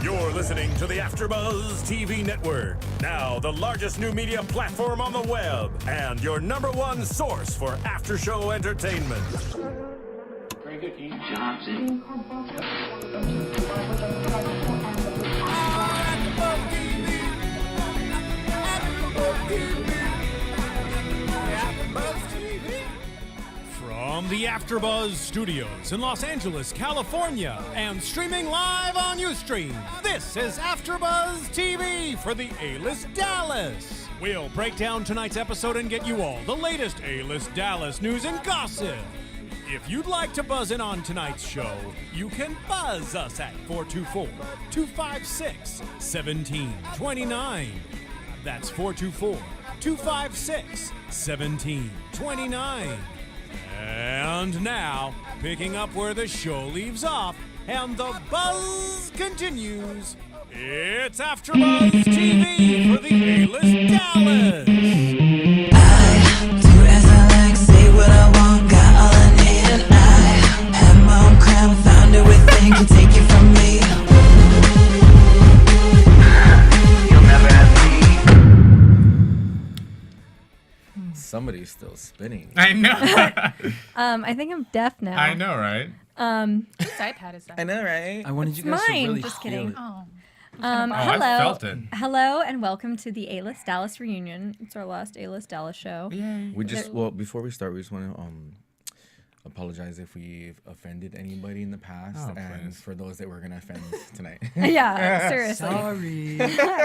You're listening to the AfterBuzz TV Network, now the largest new media platform on the web, and your number one source for after-show entertainment. Very good, Keith. Johnson. From the AfterBuzz Studios in Los Angeles, California, and streaming live on Ustream, this is AfterBuzz TV for the A-List Dallas. We'll break down tonight's episode and get you all the latest A-List Dallas news and gossip. If you'd like to buzz in on tonight's show, you can buzz us at 424-256-1729. That's 424-256-1729. And now, picking up where the show leaves off and the buzz continues, it's AfterBuzz TV for the A-List Dallas. I do as I like, say what I want, got all I need, and I have my own crown, found it within, can take it from me. You'll never have me. Somebody's still spinning. I know. I think I'm deaf now. I know, right? Whose iPad is that? I know, right? I wanted you It's guys mine. to really Just feel kidding. it. Oh. I Hello. felt it. Hello and welcome to the A-List Dallas reunion. It's our last A-List Dallas show. Yay. We just before we start, we just want to apologize if we've offended anybody in the past, Oh, and please. for those that we're gonna offend tonight. Yeah, seriously. Sorry.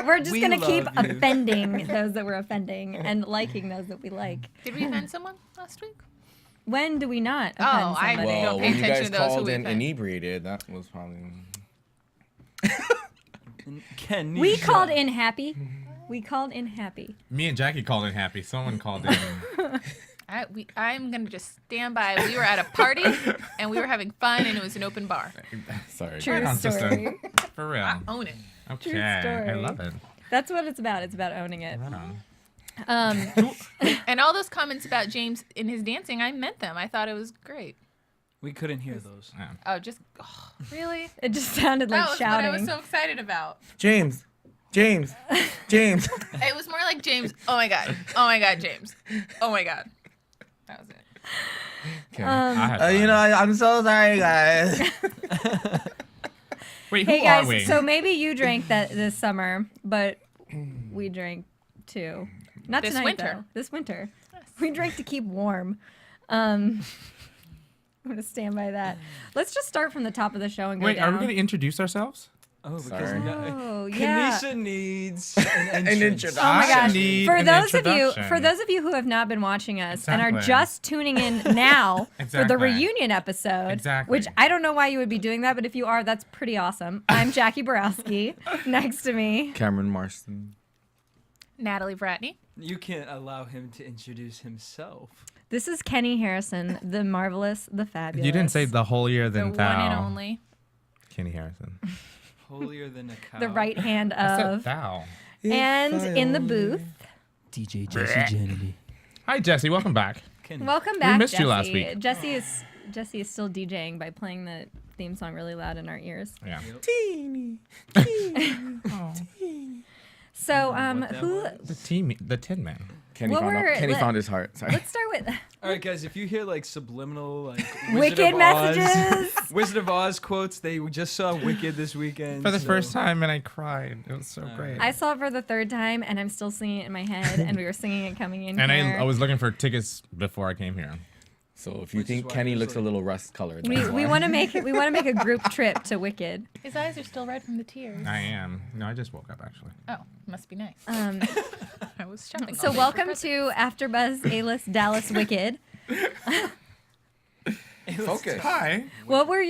We're just We going to keep love you. offending those that we're offending and liking those that we like. Did we offend someone last week? When do we not offend Oh, I somebody? don't Well, pay when you attention guys to those who called we in offend. inebriated, that was probably. Kenisha. We called in happy. We called in happy. Me and Jackie called in happy. Someone called in. I'm going to just stand by. We were at a party, and we were having fun, and it was an open bar. Sorry. True Right on, sister. story. For real. I own it. Okay. True I story. love it. That's what it's about. It's about owning it. Right on. And all those comments about James in his dancing, I meant them. I thought it was great. We couldn't hear those. Yeah. Really? It just sounded like That was shouting. what I was so excited about. James. It was more like James. Oh my God, James. Oh my God. That was it. Okay. I had fun. I'm so sorry, guys. Wait, who Hey are guys, we? so maybe you drank that this summer, but we drank too. Not This tonight, winter. though. This winter. We drank to keep warm. I'm gonna stand by that. Let's just start from the top of the show and go Wait, down. are we going to introduce ourselves? Oh, because Sorry. Oh yeah. Kanisha needs an entrance. introduction. Oh my gosh! need For an those of introduction. you who have not been watching us and are Exactly. just tuning in now for the Exactly. reunion episode, Exactly. which I don't know why you would be doing that, but if you are, that's pretty awesome. I'm Jacque Borowski. Next to me, Cameron Marston. Natalie Vratney. You can't allow him to introduce himself. this is Kenny Harrison, the marvelous, the fabulous. You didn't say the holier The than one thou. and only. Kenny Harrison. Holier than a cow. the right hand I said of, thou. and in the booth. DJ Jesse Kennedy. Hi, Jesse. Welcome back. Welcome back, missed Jesse. you last week. Jesse is still DJing by playing the theme song really loud in our ears. Yeah. So, what that who? was. The Tin Man. Kenny, What found, were- Kenny let- found his heart. Sorry. Let's start with All right, guys, if you hear like subliminal, like Wicked messages. Wizard of Oz quotes, they just saw Wicked this weekend. For the so- first time, and I cried. It was so great. I saw it for the third time, and I'm still singing it in my head, and we were singing it coming in and here. I was looking for tickets before I came here. So if you Which is think why Kenny there's, looks a like- little rust colored, we want to make a group trip to Wicked. His eyes are still red from the tears. I am. No, I just woke up, actually. Oh, must be nice. Um, I was shopping. so all day welcome for to AfterBuzz A-List Dallas Wicked. Focus. Hi. What were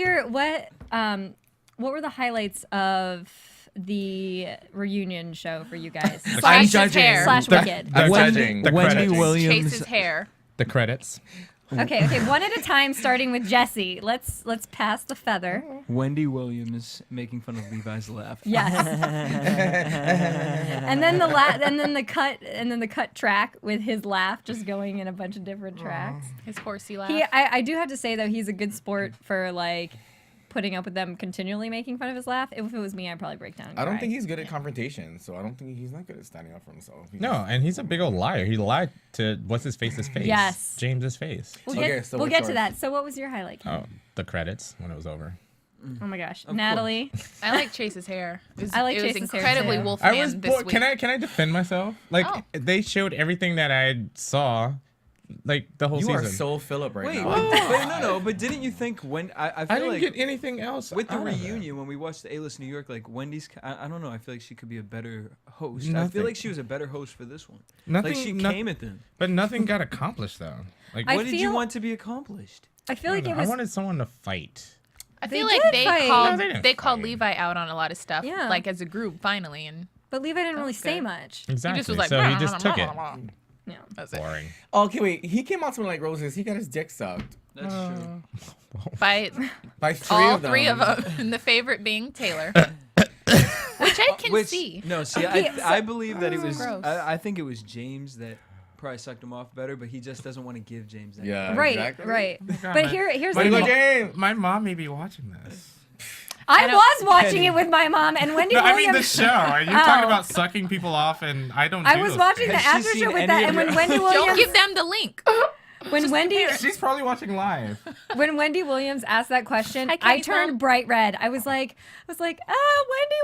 the highlights of the reunion show for you guys? I'm judging. Hair. Slash Wicked. I'm Wendy, judging. The Wendy credits. Williams. Chase's hair. The credits. Okay, one at a time, starting with Jesse. Let's pass the feather. Wendy Williams making fun of Levi's laugh. Yes. and then the cut track with his laugh just going in a bunch of different tracks. His horsey laugh. I do have to say though, he's a good sport for like putting up with them continually making fun of his laugh. If it was me, I'd probably break down. And I don't cry. think he's good at confrontation, so I don't think he's not good at standing up for himself. No, and he's a big old liar. He lied to what's his face's face. Yes. James's face. We'll Okay, get, so we'll what's get to yours? that. So what was your highlight? Oh, the credits when it was over. Oh my gosh, Of Natalie. I like Chase's hair. I like it was Chase's hair, incredibly too. Wolfman I was this week. Can I defend myself? Like Oh. they showed everything that I saw, like the whole You season. are so Philip right Wait, now. but didn't you think when I I feel didn't like get anything else with the out of it. reunion when we watched the A-List New York, like Wendy's, I don't know. I feel like she could be a better host. I Nothing. feel like she was a better host for this one. Nothing. Like she no- came at them. but nothing got accomplished though. Like I What did you feel- want to be accomplished? I feel like it was. I wanted someone to fight. I They feel like did they fight. called No, they didn't they called fight. Levi out on a lot of stuff. Yeah. Like as a group, finally, and But Levi didn't really That's say good. much. Exactly. he just was like, so he just took it. Yeah. That's it. Boring. Okay, wait. He came out smelling like roses. He got his dick sucked That's true. By by all of them. three of them, and the favorite being Taylor, which I can see. No, see, Okay, I believe that it was. gross. I think it was James that probably sucked him off better, but he just doesn't want to give James that. Yeah. Right, exactly. right. God, But man. here's My the Go thing. James. My mom may be watching this. I don't- was watching it with my mom and Wendy No, I Williams. mean the show. You're talking Oh. about sucking people off, and I don't. I do was those watching the things. Has she after show seen with any that, of and when your- Wendy Don't Williams, give them the link. when Wendy, She's probably watching live. when Wendy Williams asked that question, Hi, I Kenny turned Mom. bright red. I was like, oh, Wendy,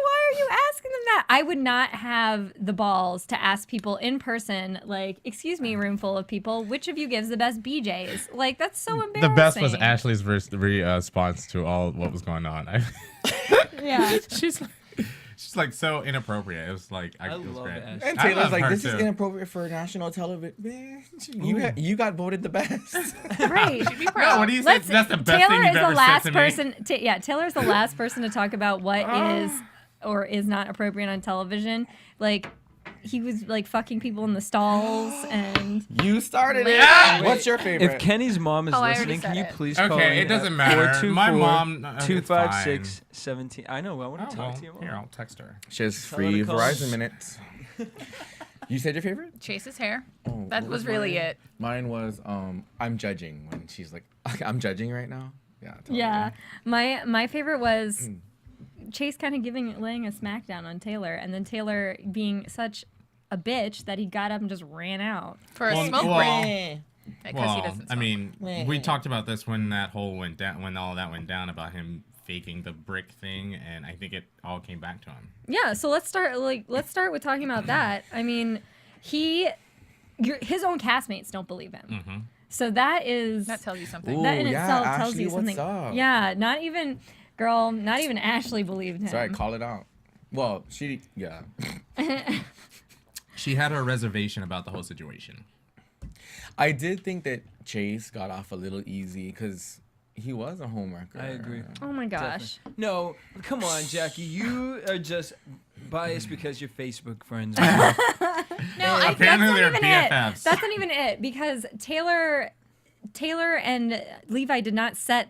why are you asking them that? I would not have the balls to ask people in person, like, excuse me, room full of people, which of you gives the best BJs? Like, that's so embarrassing. The best was Ashley's response to all what was going on. Yeah. She's like so inappropriate. It was like I it was love great. Ashley. And I Taylor's love like, her this is too. inappropriate for national television. You got voted the best. Right. Be proud. No, what do you say? That's the best Taylor thing is you've the ever last said to me. person. Taylor's the last person to talk about what is or is not appropriate on television. Like, he was like fucking people in the stalls, and You started it. Yeah. What's your favorite? If Kenny's mom is Oh, I already listening, can said you it. please call Okay, in it doesn't at matter. 424 My mom, it's 256 17. I know. I want Oh, to talk well, to you. here, I'll text her. She has Tell her to free call. Verizon minutes. You said your favorite? Chase's hair. Oh, That what was really mine? it. Mine was I'm judging when she's like, I'm judging right now. Yeah. tell me. yeah, my favorite was Chase kind of laying a smackdown on Taylor, and then Taylor being such a bitch that he got up and just ran out. For a Well, smoke well, break. Because he Well, doesn't I smoke. mean, we talked about this when that whole went down, when all that went down about him faking the brick thing, and I think it all came back to him. Yeah, so let's start with talking about that. I mean, his own castmates don't believe him. Mm-hmm. So that tells you something. Ooh, that in yeah, itself tells Ashley, you what's something. up? Yeah, not even Ashley believed him. Sorry, call it out. Well, yeah. She had her reservation about the whole situation. I did think that Chase got off a little easy because he was a homewrecker. I agree. Oh my gosh. No, come on, Jackie. You are just biased because you're Facebook friends. No, I That's Apparently not they're even BFFs. it. That's not even it because Taylor and Levi did not set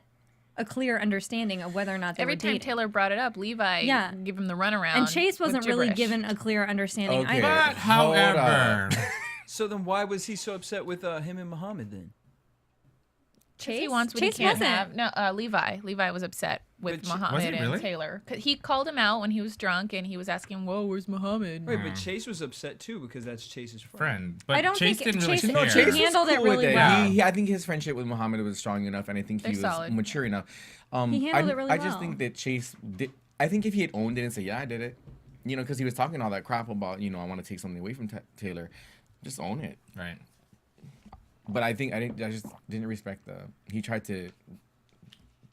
a clear understanding of whether or not they every were time dating. Taylor brought it up, Levi Yeah. give him the runaround. And Chase wasn't with really gibberish. given a clear understanding Okay. either. But Hold however, So then why was he so upset with him and Muhammad then? Chase He wants what Chase he can't wasn't. have. No, Levi. Levi was upset with But Muhammad was he and really? Taylor. 'Cause he called him out when he was drunk, and he was asking, "Whoa, where's Muhammad?" Right, but Chase was upset too because that's Chase's friend. friend. But I don't Chase think didn't really Chase- care. No, Chase handled it really well. I think his friendship with Muhammad was strong enough, and I think he They're was solid. mature enough. He handled it really I just well. think that Chase did. I think if he had owned it and said, "Yeah, I did it," because he was talking all that crap about, I want to take something away from Taylor, just own it. Right. But I just didn't respect he tried to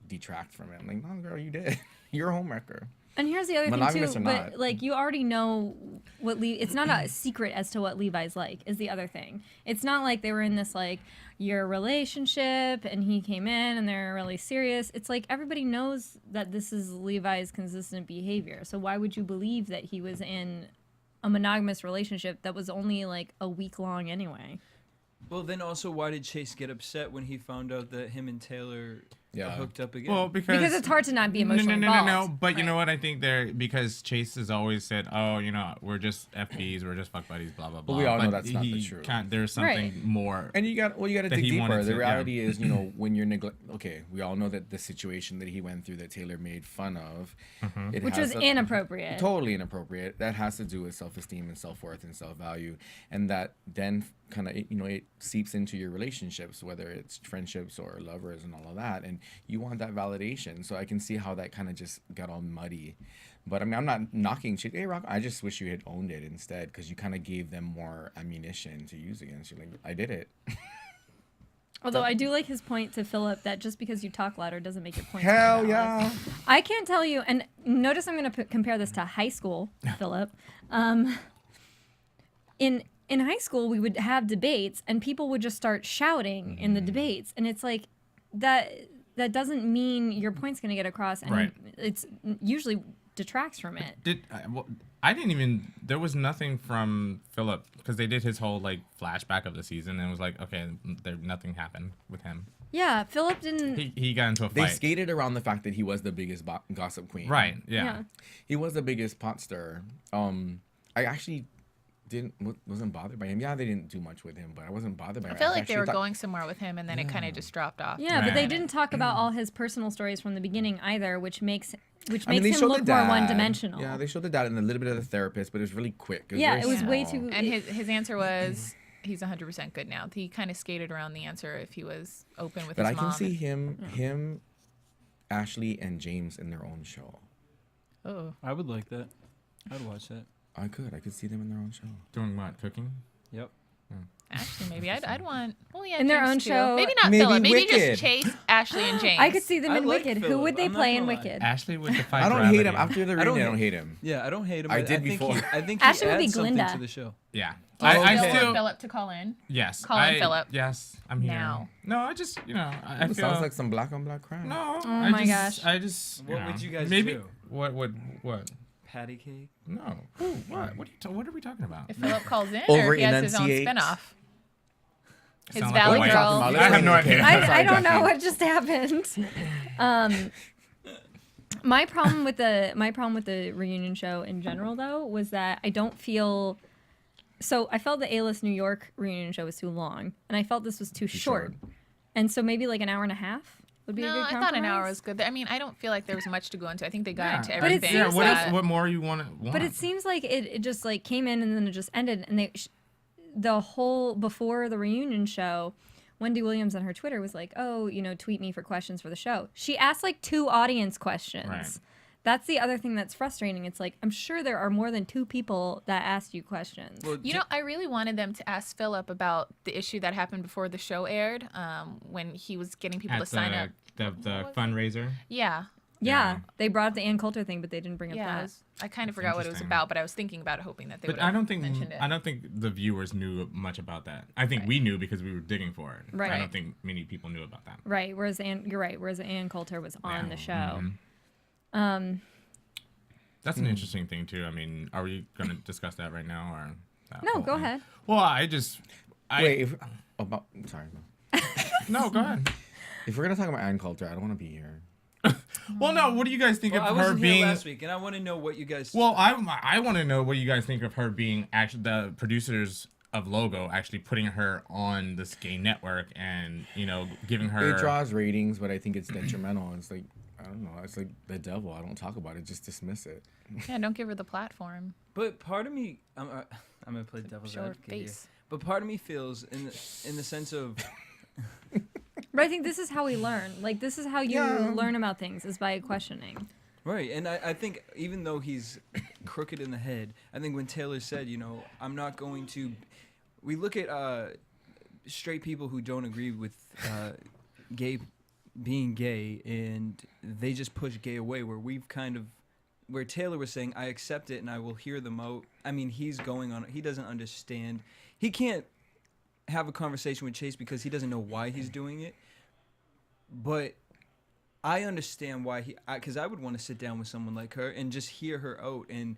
detract from it. I'm like, no, girl, you did. You're a homewrecker. And here's the other thing Monogamous too, or but not. like you already know what it's not a secret as to what Levi's like is the other thing. It's not like they were in this like year relationship and he came in and they're really serious. It's like everybody knows that this is Levi's consistent behavior. So why would you believe that he was in a monogamous relationship that was only like a week long anyway? Well, then also, why did Chase get upset when he found out that him and Taylor hooked up again. Well, because it's hard to not be emotionally involved. No. But you know what? I think because Chase has always said, "Oh, we're just FBs, we're just fuck buddies, blah blah blah." But we all know that's not the truth. There's something more. And you got to dig deeper. The reality is, yeah. when you're okay, we all know that the situation that he went through that Taylor made fun of, which was inappropriate. Totally inappropriate. That has to do with self-esteem and self-worth and self-value, and that then kind of it seeps into your relationships, whether it's friendships or lovers and all of that, and you want that validation. So I can see how that kind of just got all muddy. But I mean, I'm not knocking shit. Hey, Rock, I just wish you had owned it instead, because you kind of gave them more ammunition to use against you. Like, I did it. Although I do like his point to Philip that just because you talk louder doesn't make your point. Hell yeah. I can't tell you, and notice I'm going to compare this to high school, Philip. In high school, we would have debates, and people would just start shouting in the debates, and it's like that doesn't mean your point's going to get across, and it's usually detracts from it. I didn't even. There was nothing from Philip because they did his whole flashback of the season, and it was like, okay, nothing happened with him. Yeah, Philip didn't. He got into a fight. They skated around the fact that he was the biggest gossip queen. Right. Yeah. He was the biggest pot stirrer. I actually wasn't bothered by him. Yeah, they didn't do much with him, but I wasn't bothered by him. I feel like they were going somewhere with him, and then it kind of just dropped off. Yeah, but they didn't talk about all his personal stories from the beginning either, which makes him look more one-dimensional. Yeah, they showed the dad and a little bit of the therapist, but it was really quick. It was way too. And his answer was he's 100% good now. He kind of skated around the answer if he was open with his mom. But I can see him, Ashley, and James in their own show. Oh, I would like that. I'd watch that. I could see them in their own show. Doing what? Cooking? Yep. Actually, maybe I'd want. Well, yeah, in their James own too. show. Maybe not Philip. Maybe just Chase, Ashley, and James. I could see them in like Wicked. Phillip. Who would they I'm not play in gonna lie. Wicked? Ashley would defy I don't gravity. hate him. After the reunion, I don't hate him. Yeah, I don't hate him. I did think before. I think he Ashley would be adds something Glinda. to the show. Yeah. I still want Philip to call in. Yes. Call in Philip. Yes, I'm here. Now. No, I just I It feel sounds like some black on black crime. No. Oh my gosh. I just. What would you guys maybe, do? What? Patty cake? No. What? What are we talking about? If Philip calls in, or if he has his own Over-enunciate. spinoff. His Sound Valley like a Girl. white- I have no idea. I don't know what just happened. My problem with the reunion show in general, though, was that I don't feel. So I felt the A-list New York reunion show was too long, and I felt this was too short. And so maybe like an hour and a half would be a good No, I compromise. thought an hour was good. I mean, I don't feel like there was much to go into. I think they got into But it everything. seems What more you want? But it seems like it just came in and then it just ended, and the whole before the reunion show, Wendy Williams on her Twitter was like, "Oh, tweet me for questions for the show." She asked 2 audience questions. Right. That's the other thing that's frustrating. It's like, I'm sure there are more than 2 people that asked you questions. Well, I really wanted them to ask Philip about the issue that happened before the show aired, when he was getting people to sign up. The fundraiser. Yeah. Yeah, they brought up the Ann Coulter thing, but they didn't bring up Yeah. that. I kind of forgot what it was interesting. about, but I was thinking about it, hoping that they would But I don't think mentioned it. the viewers knew much about that. I think we knew because we were digging for it. Right. I don't think many people knew about that. Right. Whereas you're right. Whereas Ann Coulter was on the show. Mhm. That's an interesting thing too. I mean, are we going to discuss that right now or? No, go ahead. Well, Wait, sorry. No, go ahead. If we're gonna talk about Ann Coulter, I don't want to be here. Well, no. What do you guys think I of her wasn't here being? last week, and I want to know what you guys. Well, I want to know what you guys think of her being actually the producers of Logo actually putting her on this gay network and giving her. It draws ratings, but I think it's detrimental. It's like, I don't know. It's like the devil. I don't talk about it. Just dismiss it. Yeah, don't give her the platform. But part of me, I'm gonna play devil's Show her advocate here. face. But part of me feels in the sense of. But I think this is how we learn. This is how you learn about things, is by questioning. Right, and I think even though he's crooked in the head, I think when Taylor said, I'm not going to. We look at straight people who don't agree with being gay, and they just push gay away. Where Taylor was saying, I accept it and I will hear them out. I mean, he's going on. He doesn't understand. He can't have a conversation with Chase because he doesn't know why he's doing it. But I understand why because I would want to sit down with someone like her and just hear her out, and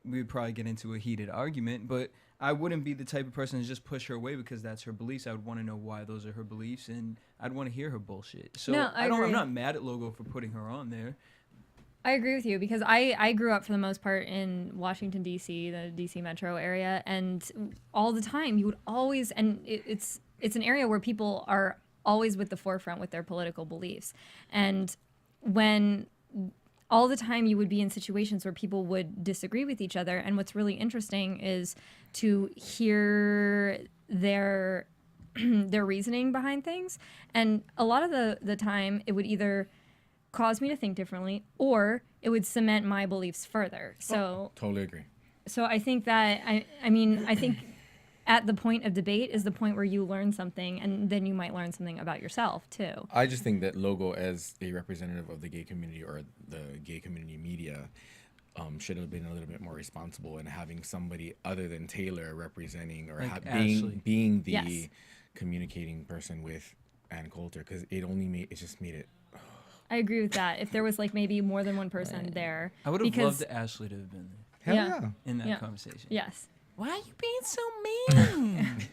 we would probably get into a heated argument. But I wouldn't be the type of person to just push her away because that's her beliefs. I would want to know why those are her beliefs, and I'd want to hear her bullshit. So No, I agree. I'm not mad at Logo for putting her on there. I agree with you because I grew up for the most part in Washington, D.C., the D.C. metro area, and all the time you would always, and it's an area where people are always with the forefront with their political beliefs. And when all the time you would be in situations where people would disagree with each other, and what's really interesting is to hear their reasoning behind things. And a lot of the time it would either cause me to think differently or it would cement my beliefs further. So Totally agree. so I think that I think at the point of debate is the point where you learn something, and then you might learn something about yourself too. I just think that Logo, as a representative of the gay community or the gay community media, should have been a little bit more responsible in having somebody other than Taylor representing or Like being the Yes. communicating person with Ann Coulter, because it just made it. I agree with that. If there was like maybe more than one person there, I would have because loved Ashley to have been Hell Yeah. yeah. in that Yeah. conversation. yes. Why are you being so mean?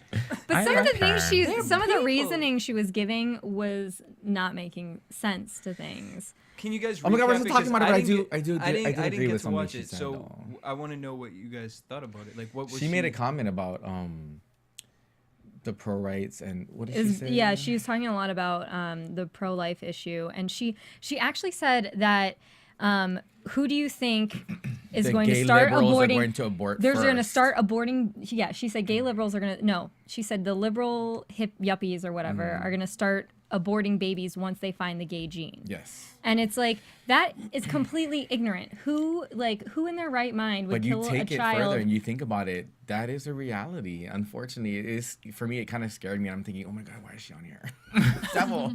But I some of the like things her. some of the people. reasoning she was giving was not making sense to things. Can you guys? Oh my God, we're recap still it? talking 'Cause about it, but I didn't do I didn't agree get with to something watch she it, said, so though. I want to know what you guys thought about it. Like, what was She made a comment about the pro rights and what did she say? Yeah, she was talking a lot about the pro-life issue, and she actually said that who do you think is The going to gay start liberals are aborting? going to abort They're going to first. start aborting. Yeah, she said gay liberals are going to no. She said the liberal hip yuppies or whatever are going to start aborting babies once they find the gay gene. Yes. And it's like that is completely ignorant. Who in their right mind would But you kill a take it child? further and you think about it, that is a reality. Unfortunately, it is, for me, it kind of scared me. I'm thinking, oh my God, why is she on here? Devil.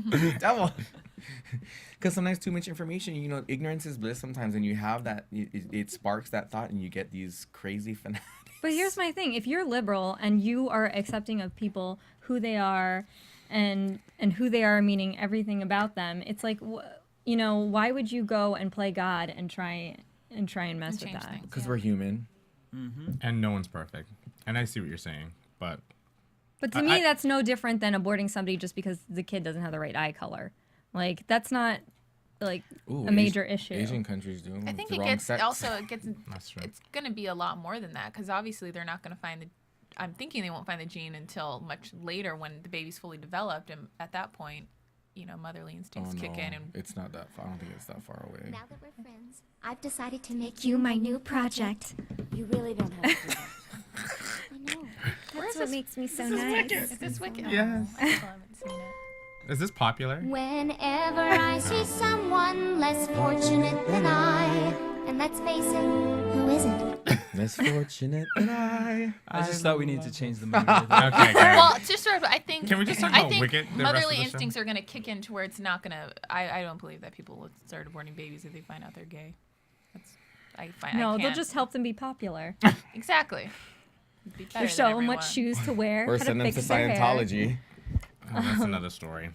Because sometimes too much information, ignorance is bliss sometimes, and you have that, it sparks that thought, and you get these crazy fanatics. But here's my thing: if you're liberal and you are accepting of people who they are, and who they are, meaning everything about them, it's like, why would you go and play God and try and mess with change that? things. Because we're human. And no one's perfect. And I see what you're saying, but But to me, that's no different than aborting somebody just because the kid doesn't have the right eye color. Like that's not like Ooh, a major issue. Asian countries do. I think the it wrong gets sex. That's true. it's going to be a lot more than that because obviously they're not going to find I'm thinking they won't find the gene until much later when the baby's fully developed, and at that point, motherly instincts kick in. And It's not that far. I don't think it's that far away. Now that we're friends, I've decided to make you my new project. You really don't have to do that. I know. That's what makes me so nice. is this wicked? Yes. Oh, I still haven't seen it. Is this popular? Whenever I see someone less fortunate than I, and let's face it, who isn't? Less fortunate than I. I just thought we needed to change the movie. Okay, good. Well, just sort of, I think. Can we just talk I about think Wicked the rest of motherly the show? instincts are going to kick in to where it's not going to. I don't believe that people will start aborting babies if they find out they're gay. I No, they'll can't. just help them be popular. Exactly. It'd be better There's than so much everyone. shoes to wear. Or how send to them fix to their hair. Scientology. Oh, that's another story.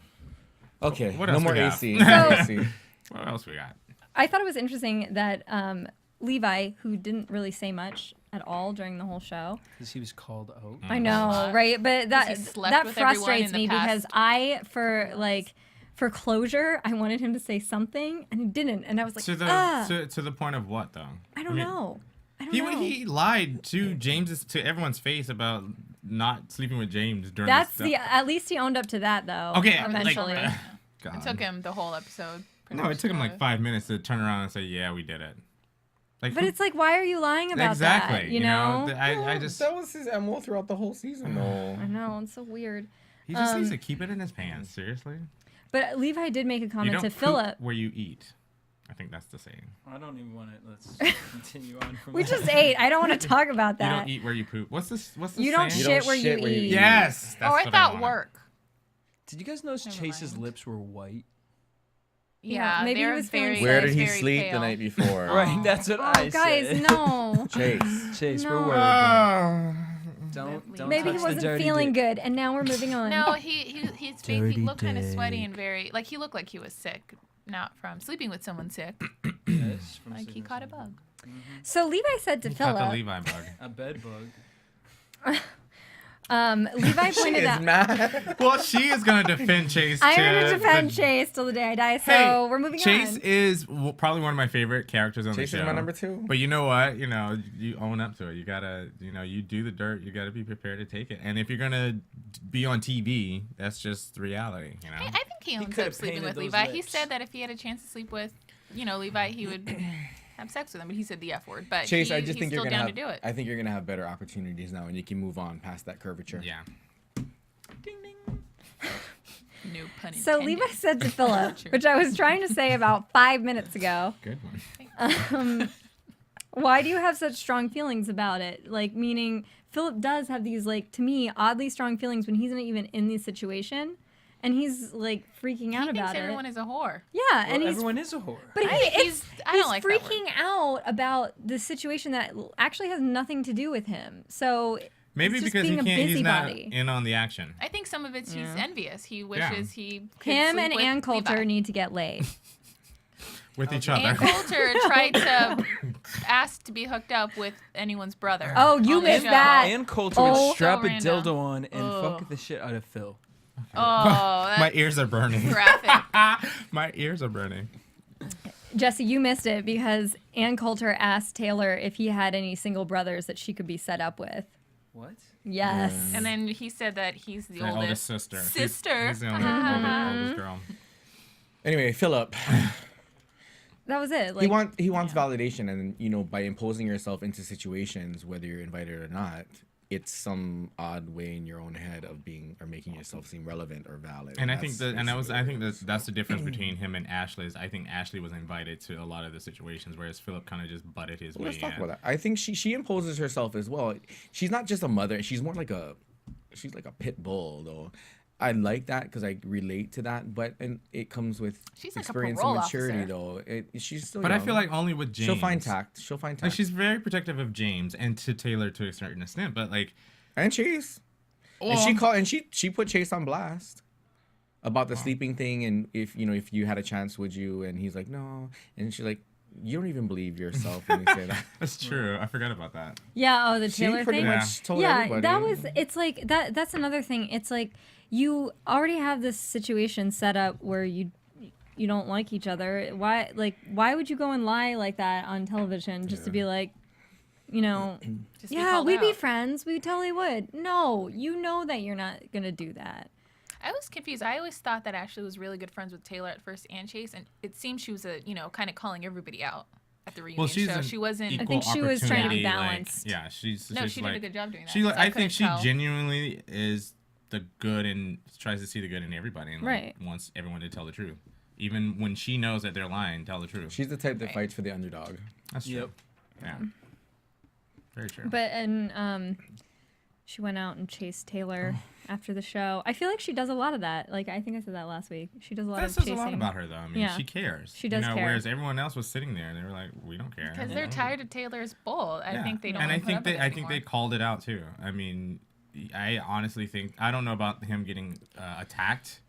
Okay, What no else more we got? AC. So- No AC. What else we got? I thought it was interesting that Levi, who didn't really say much at all during the whole show. Because he was called out. I know, right? But he slept that with everyone frustrates in the me because past. for closure, I wanted him to say something and he didn't, and I was like, To the ah, to the point of what though? I don't know. He lied to everyone's face about not sleeping with James during. That's this at least he owned up to that though. Okay, eventually. God. It took him the whole episode. pretty No, much it took him to- like 5 minutes to turn around and say, "Yeah, we did it." Like, But it's like, why are you lying about exactly. that? You know? I just That was his MO throughout the whole season, though. I know, it's so weird. he just needs to keep it in his pants. Seriously. But Levi did make a You comment don't to poop Philip. where you eat. I think that's the saying. I don't even want it. Let's continue on from We that. just ate. I don't want to talk about You that. don't eat where you poop. What's this? What's this? You don't saying? shit where you eat. Yes. That's Oh, I what thought wanted. work. Did you guys notice Never Chase's mind. lips were white? Yeah, maybe he they're was feeling very. Where did he's he very sleep pale. the night before? Right, that's what Oh, I guys, said. no. Chase. Chase, No. we're worried. Don't Maybe touch he the wasn't dirty feeling dick. good, and now we're moving on. No, his face. He Dirty looked kind of sweaty dick. and very like he looked like he was sick, not from sleeping with someone sick. Yes, from Like he sickness caught a and- bug. So Levi said to He caught the Philip, Levi bug. A bed bug. Levi pointed out. Mad. Well, she is going to defend Chase. I'm going to defend Chase till the day I die. So we're moving Chase on. is probably one of my favorite characters on Chase the show. is my number 2. But you know what? You know, you own up to it. You gotta, you do the dirt. You gotta be prepared to take it. And if you're gonna be on TV, that's just reality. I think he owns could up have sleeping with painted Levi. those He lips. said that if he had a chance to sleep with, Levi, he would have sex with him. But he said the F word. But Chase, I just think he's you're still gonna down have. to do it. I think you're gonna have better opportunities now, and you can move on past that curvature. Yeah. Ding ding. No pun intended. So Levi said to Philip, which I was trying to say about 5 minutes ago. Good one. Why do you have such strong feelings about it? Like, meaning Philip does have these, like, to me, oddly strong feelings when he's not even in the situation, and he's like freaking out He about thinks everyone it. is a whore. Yeah, and he's Everyone is a whore. but I don't like that word. freaking out about the situation that actually has nothing to do with him. So Maybe it's just because being a he's not busybody. in on the action. I think some of it's he's envious. He wishes he could Him sleep and with Ann Coulter Levi. need to get laid. With each other. Ann Coulter tried to ask to be hooked up with anyone's brother. Oh, you on the missed show. that. Ann Coulter Oh. would strap So a random. dildo on and Ugh. fuck the shit out of Phil. Oh, that's My ears are burning. graphic. My ears are burning. Jesse, you missed it because Ann Coulter asked Taylor if he had any single brothers that she could be set up with. What? Yes. And then he said that he's the My oldest oldest sister. Sister. He's the oldest girl. Anyway, Philip. That was it. Like, he wants validation, and by imposing yourself into situations, whether you're invited or not, it's some odd way in your own head of being or making yourself seem relevant or valid. And I think that's the difference between him and Ashley. Is I think Ashley was invited to a lot of the situations, whereas Philip kind of just butted his way Let's talk in. about that. I think she imposes herself as well. She's not just a mother. She's more like she's like a pit bull, though. I like that because I relate to that, and it comes with She's like a experience parole and maturity, officer. though. She's still But I young. feel like only with James. She'll find tact. Like she's very protective of James and to Taylor to a certain extent, but like. And Chase. And she put Chase on blast about the sleeping thing, and if you had a chance, would you? And he's like, no. And she's like, you don't even believe yourself when you say that. That's true. I forgot about that. yeah. Oh, the She Taylor pretty thing. much told Yeah, everybody. that was. It's like that. That's another thing. It's like you already have this situation set up where you don't like each other. Why would you go and lie like that on television just to be like, Just be yeah, called we'd be out. friends. We totally would. No, you know that you're not gonna do that. I was confused. I always thought that Ashley was really good friends with Taylor at first and Chase, and it seemed she was kind of calling everybody out at the reunion Well, she's show. an She wasn't. equal think she was trying to be opportunity, balanced. Yeah, she's. No, she's she like, did a good job doing that. She, 'cause I couldn't think she tell. genuinely is the good and tries to see the good in everybody, and Right. wants everyone to tell the truth, even when she knows that they're lying. Tell the truth. She's the type that fights for the underdog. That's true. Yep. Yeah. Very true. But she went out and chased Taylor after the show. I feel like she does a lot of that. Like I think I said that last week. She does a lot That of says chasing. a lot about her, though. I mean, Yeah. she cares. She does care. Whereas everyone else was sitting there and they were like, "We don't care." Because they're tired of Taylor's bull. I Yeah. think they don't. And wanna I put think up with it I think they anymore. called it out too. I mean, I honestly think I don't know about him getting attacked,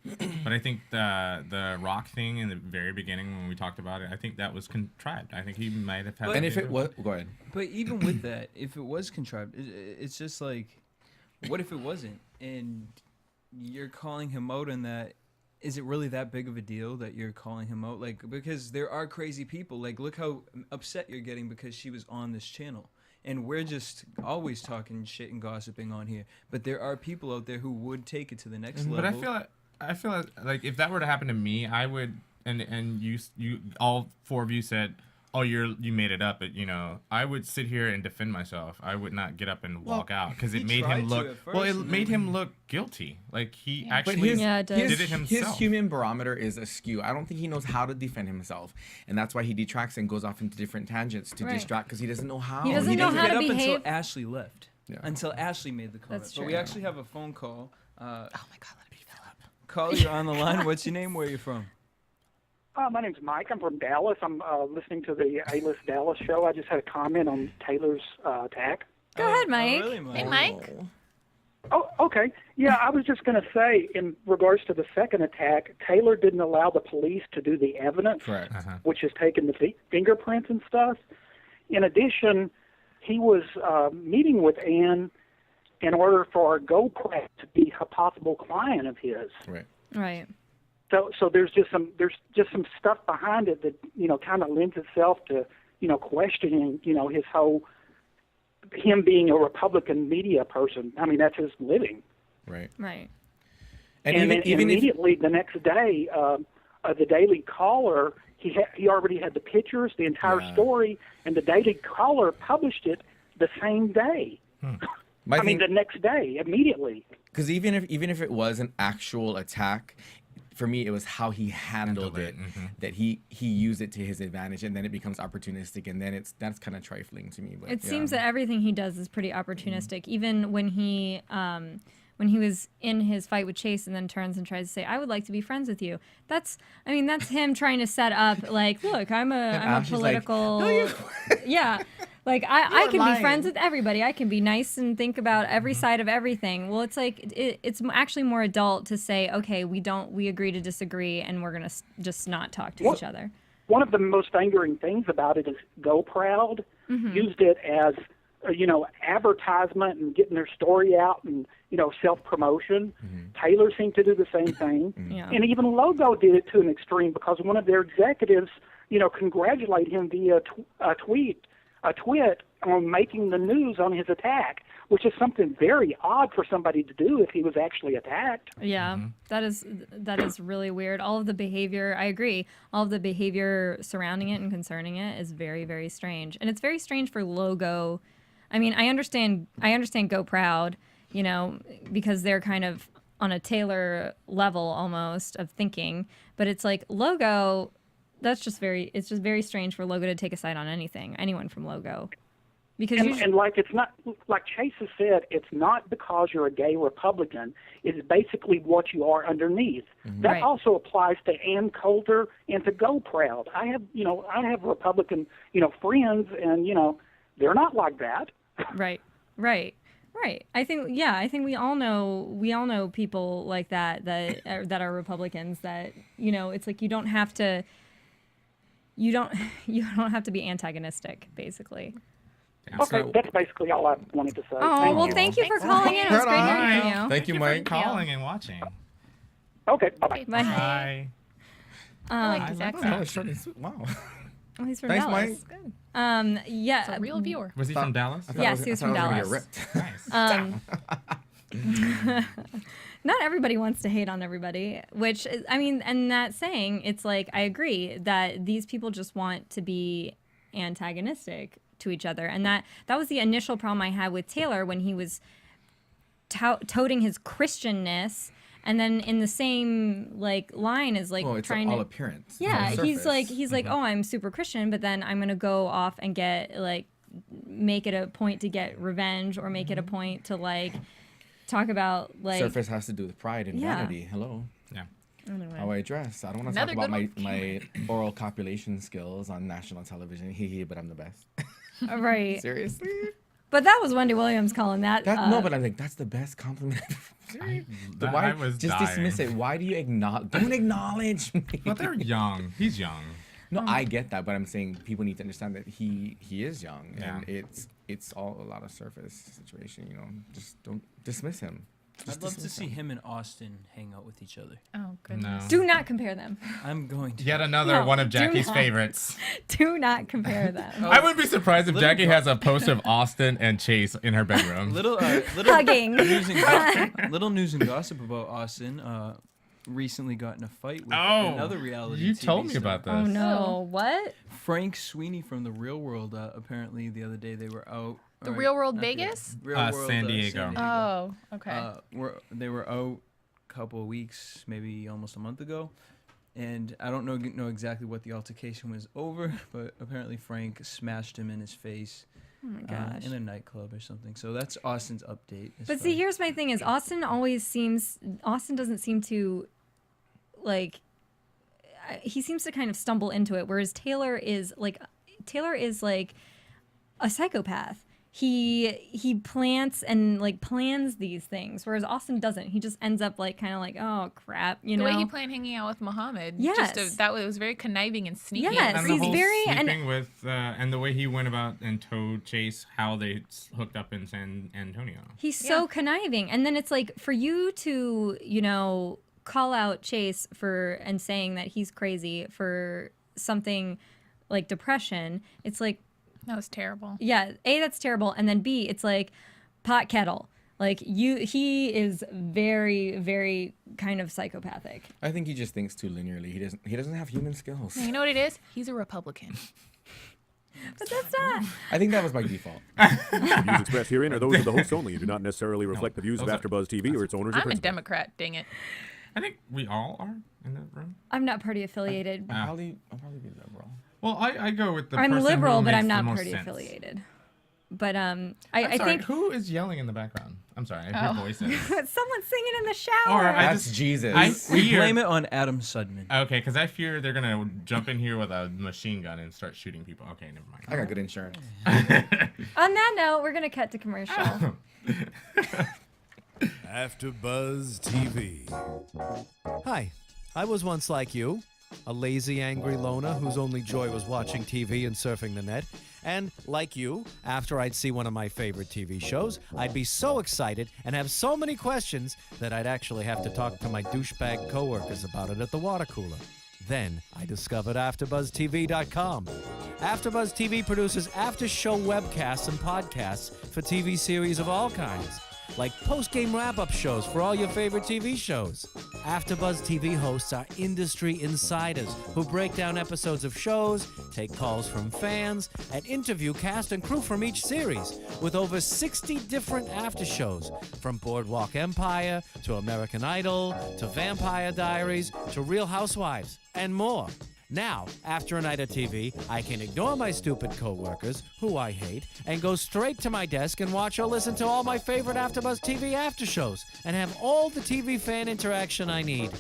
but I think the rock thing in the very beginning when we talked about it, I think that was contrived. I think he might have had. And if it was, go ahead. But even with that, if it was contrived, it's just like, what if it wasn't? And you're calling him out on that. Is it really that big of a deal that you're calling him out? Like, because there are crazy people. Like, look how upset you're getting because she was on this channel. And we're just always talking shit and gossiping on here. But there are people out there who would take it to the next level. But I feel like if that were to happen to me, I would. And you all four of you said, "Oh, you made it up." But I would sit here and defend myself. I would not get up and walk out because it made him look. It made him look guilty. Like he actually it does. did it himself. His human barometer is askew. I don't think he knows how to defend himself, and that's why he detracts and goes off into different tangents to Right. distract because he doesn't know how. He doesn't know how get to up behave. until Ashley left. Yeah. Until Ashley made the comment. That's But we true. actually have a phone call. Oh my God, let me fill up. Call, you're on the line. What's your name? Where are you from? My name's Mike. I'm from Dallas. I'm listening to the A-List Dallas show. I just had a comment on Taylor's attack. Go ahead, Mike. Oh, really, Mike? Hey, Mike. Oh, okay. Yeah, I was just going to say, in regards to the second attack, Taylor didn't allow the police to do the evidence, Correct. which has taken the fingerprints and stuff. In addition, he was meeting with Ann in order for GoPro to be a possible client of his. Right. Right. So there's just some stuff behind it that kind of lends itself to questioning his whole him being a Republican media person. I mean, that's his living. Right. Right. And even immediately the next day, the Daily Caller, he already had the pictures, the entire story, and the Daily Caller published it the same day. I mean, the next day, immediately. Because even if it was an actual attack, for me it was how he handled it. That he used it to his advantage, and then it becomes opportunistic, and then that's kind of trifling to me. But It seems that everything he does is pretty opportunistic. Even when he was in his fight with Chase and then turns and tries to say, "I would like to be friends with you." That's him trying to set up like, look, I'm a political, yeah. Like, I can be friends with everybody. I can be nice and think about every side of everything. Well, it's like, it's actually more adult to say, okay, we agree to disagree, and we're going to just not talk to each other. One of the most angering things about it is GoProud used it as, advertisement and getting their story out and, self-promotion. Taylor seemed to do the same thing. Yeah. And even Logo did it to an extreme because one of their executives, congratulated him via a tweet on making the news on his attack, which is something very odd for somebody to do if he was actually attacked. Yeah, that is really weird. All of the behavior, I agree, all of the behavior surrounding it and concerning it is very, very strange. And it's very strange for Logo. I mean, I understand Go Proud, because they're kind of on a Taylor level almost of thinking, but it's like Logo, it's just very strange for Logo to take a side on anyone from Logo. Because and like it's not like Chase has said, it's not because you're a gay Republican. It's basically what you are underneath. That also applies to Ann Coulter and to Go Proud. I have Republican friends, and they're not like that. Right. I think we all know people like that are Republicans that it's like you don't have to be antagonistic, basically. Okay, that's basically all I wanted to say. Oh, thank you for calling in. It was great hearing from you. Thank you, Mike. Calling and watching. Okay, bye-bye. Bye. I like his accent. Wow. Oh, he's from Thanks, Dallas. Mike. Good. Yeah. It's a real viewer. Was he from Dallas? Yes, he was from Dallas. Nice. Not everybody wants to hate on everybody, which, I mean, and that saying, it's like, I agree that these people just want to be antagonistic to each other. And that was the initial problem I had with Taylor when he was toting his Christianness. And then in the same line is it's trying all to appearance. Yeah, he's like, oh, I'm super Christian, but then I'm gonna go off and get make it a point to get revenge, or make it a point to talk about surface has to do with pride and vanity. Hello. Yeah. Anyway. How I dress. I don't want to talk about my oral copulation skills on national television. But I'm the best. Right. Seriously. But that was Wendy Williams calling that. No, but I'm like, that's the best compliment. I was dying. Dismiss it. Why do you don't acknowledge me? But they're young. He's young. No, I get that, but I'm saying people need to understand that he is young, and it's all a lot of surface situation. Just don't dismiss him. I'd love to see him and Austin hang out with each other. Oh, goodness. Do not compare them. I'm going to. Yet another one of Jackie's favorites. Do not compare them. I wouldn't be surprised if Jackie has a poster of Austin and Chase in her bedroom. Little hugging. Little news and gossip about Austin. Recently got in a fight with another reality You TV told me star. about this. Oh no! What? Frank Sweeney from The Real World. Apparently, the other day they were out. The Real World Vegas? Real World, San Diego. Oh, okay. They were out a couple of weeks, maybe almost a month ago, and I don't know exactly what the altercation was over, but apparently Frank smashed him in his face. Oh my gosh. In a nightclub or something. So that's Austin's update. But see, here's my thing: is Austin doesn't seem to he seems to kind of stumble into it, whereas Taylor is like a psychopath. he plants and like plans these things, whereas Austin doesn't. He just ends up like kind of like, oh crap, you know. The way he planned hanging out with Muhammad. Yes. That was very conniving and sneaky. Yes, And the he's whole very sleeping with and the way he went about and told Chase how they hooked up in San Antonio. He's so conniving, and then it's like for you to, you know, call out Chase for and saying that he's crazy for something like depression. It's like, that was terrible. yeah, A, that's terrible, and then B, it's like pot kettle. Like he is very, very kind of psychopathic. I think he just thinks too linearly. He doesn't have human skills. You know what it is? He's a Republican. But that's not. I think that was by default. The views expressed herein are those of the hosts only and do not necessarily reflect the views of AfterBuzz TV or its owners or I'm a principals. Democrat, dang it. I think we all are in the room. I'm not party affiliated. I'll probably be liberal. Well, I go with the I'm person liberal, who but makes I'm the not most party sense. affiliated. But I'm I sorry, think who is yelling in the background? I'm sorry, I hear voices. someone's singing in the shower. Or I That's just Jesus. I We fear, blame it on Adam Sudman. Okay, because I fear they're gonna jump in here with a machine gun and start shooting people. Okay, never mind. I got good insurance. On that note, we're gonna cut to commercial. AfterBuzz TV. Hi, I was once like you, a lazy, angry loner whose only joy was watching TV and surfing the net. And like you, after I'd see one of my favorite TV shows, I'd be so excited and have so many questions that I'd actually have to talk to my douchebag coworkers about it at the water cooler. Then I discovered AfterBuzzTV.com. AfterBuzz TV produces after-show webcasts and podcasts for TV series of all kinds, like post-game wrap-up shows for all your favorite TV shows. AfterBuzz TV hosts are industry insiders who break down episodes of shows, take calls from fans, and interview cast and crew from each series, with over 60 different after shows, from Boardwalk Empire to American Idol to Vampire Diaries to Real Housewives, and more. Now, after a night of TV, I can ignore my stupid coworkers, who I hate, and go straight to my desk and watch or listen to all my favorite AfterBuzz TV after shows, and have all the TV fan interaction I need.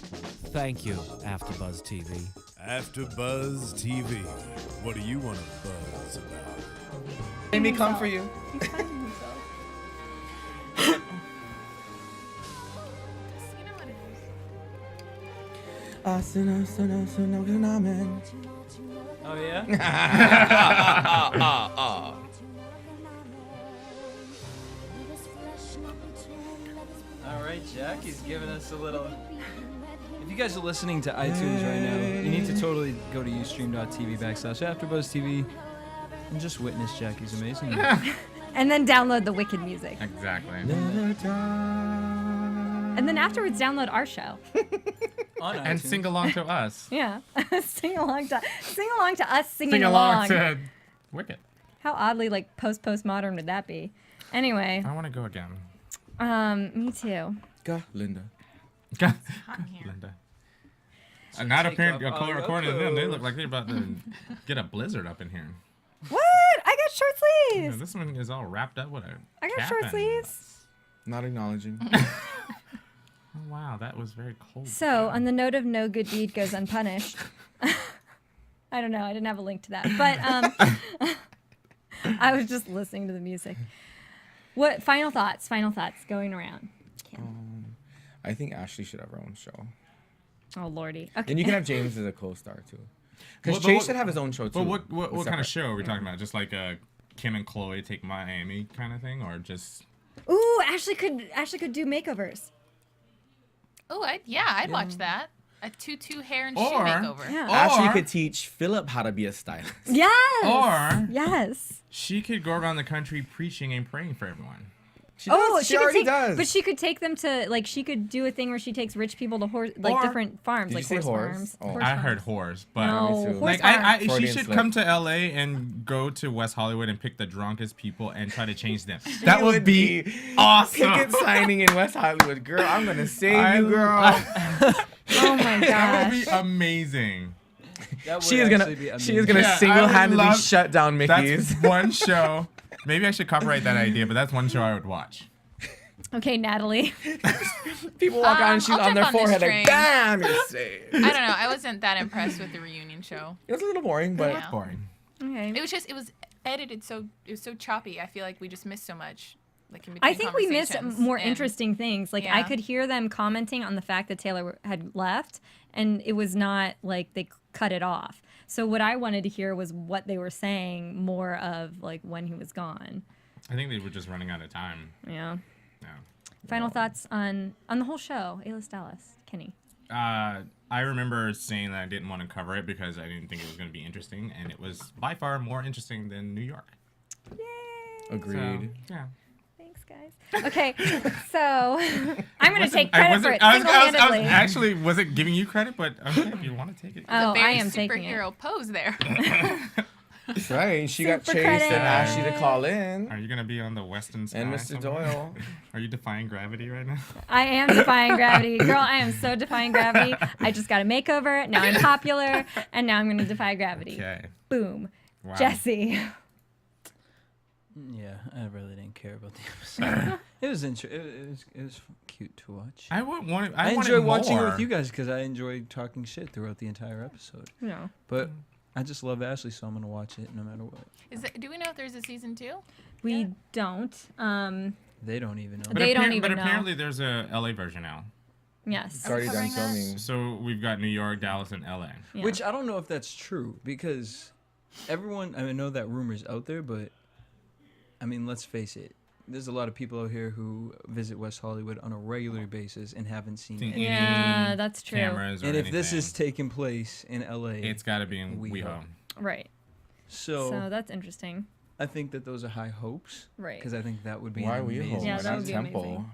Thank you, AfterBuzz TV. AfterBuzz TV. What do you want to buzz about? Made me come for you. Oh yeah. All right, Jackie's giving us a little. If you guys are listening to iTunes right now, you need to totally go to ustream.tv/AfterBuzzTV and just witness Jackie's amazing. And then download the Wicked music. Exactly. And then afterwards, download our show. And sing along to us. Yeah, sing along to us singing Sing along to Wicked. How oddly like postmodern would that be? Anyway. I want to go again. Me too. Go, Linda. Linda. Not apparent. According to them, they look like they're about to get a blizzard up in here. What? I got short sleeves. Yeah, this one is all wrapped up with a. I got cap short and- sleeves. Not acknowledging. Oh, wow, that was very cold. So, on the note of no good deed goes unpunished. I don't know. I didn't have a link to that, but I was just listening to the music. What final thoughts? Final thoughts going around. I think Ashley should have her own show. Oh lordy. Okay. And you can have James as a co-star too. Because But Chase what- should have his own show too. But what kind Separate. of show are we talking about? Just like a Kim and Chloe take Miami kind of thing, or just? Ooh, Ashley could do makeovers. Oh, I'd watch that. A tutu hair and shoe Or- makeover. Yeah. Ashley Or- could teach Philip how to be a stylist. Yes. Or- yes. She could go around the country preaching and praying for everyone. She does. Oh, she could already take, does. but she could take them to like she could do a thing where she takes rich people to Or- different farms, Did like you say horse horse? farms. Oh. Horse I farms. heard whores, but No, Me too. horse like farms. she Freudian should slip. come to LA and go to West Hollywood and pick the drunkest people and try to change them. That would be awesome. Ticket signing in West Hollywood, girl. I'm gonna save you, girl. Oh my That would be gosh. amazing. That She would is actually be gonna amazing. Yeah, I would single-handedly love- shut down Mickey's. That's one show. Maybe I should copyright that idea, but that's one show I would watch. Okay, Natalie. People walk out and she's I'll on their jump on this forehead like, train. bam, you're saved. I don't know. I wasn't that impressed with the reunion show. It was a little boring, but Yeah. Boring. Okay. It was edited it was so choppy. I feel like we just missed so much. Like in I between think we missed conversations, more and- interesting things. Like I could hear them commenting on the fact that Taylor had left, and it was not like they cut it off. So what I wanted to hear was what they were saying more of like when he was gone. I think they were just running out of time. Yeah. Yeah. Final thoughts on the whole show, A-List Dallas, Kenny. I remember saying that I didn't want to cover it because I didn't think it was going to be interesting, and it was by far more interesting than New York. Yay! Agreed. So, yeah. Thanks, guys. Okay, so I'm going to take credit for it single-handedly. Actually wasn't giving you credit, but okay, if you want to take it. Oh, Very I am taking it. superhero pose there. Right. She got Super Chase credit. and Ashley to call in. Are you going to be on the Western Sky? And Mr. somewhere? Doyle. Are you defying gravity right now? I am defying gravity. Girl, I am so defying gravity. I just got a makeover. Now I'm popular, and now I'm going to defy gravity. Okay. Boom. Wow. Jesse. Yeah, I really didn't care about the episode. It was it was cute to watch. I I enjoy watching it with you guys because I enjoy talking shit throughout the entire episode. No. But I just love Ashley, so I'm gonna watch it no matter what. Do we know if there's a season 2? We don't. They don't even know. They don't even But know. apparently there's a LA version now. Yes. It's already done filming. So we've got New York, Dallas, and LA. Yeah. Which I don't know if that's true because everyone. I know that rumor's out there, but I mean, let's face it. There's a lot of people out here who visit West Hollywood on a regular basis and haven't seen it. Yeah, that's true. Cameras or And if this anything. is taking place in LA, It's got to be in WeHo. Right. So that's interesting. I think that those are high hopes. Right. Because I think that would be Why amazing. WeHo? Yeah, Why that not would be Temple? amazing.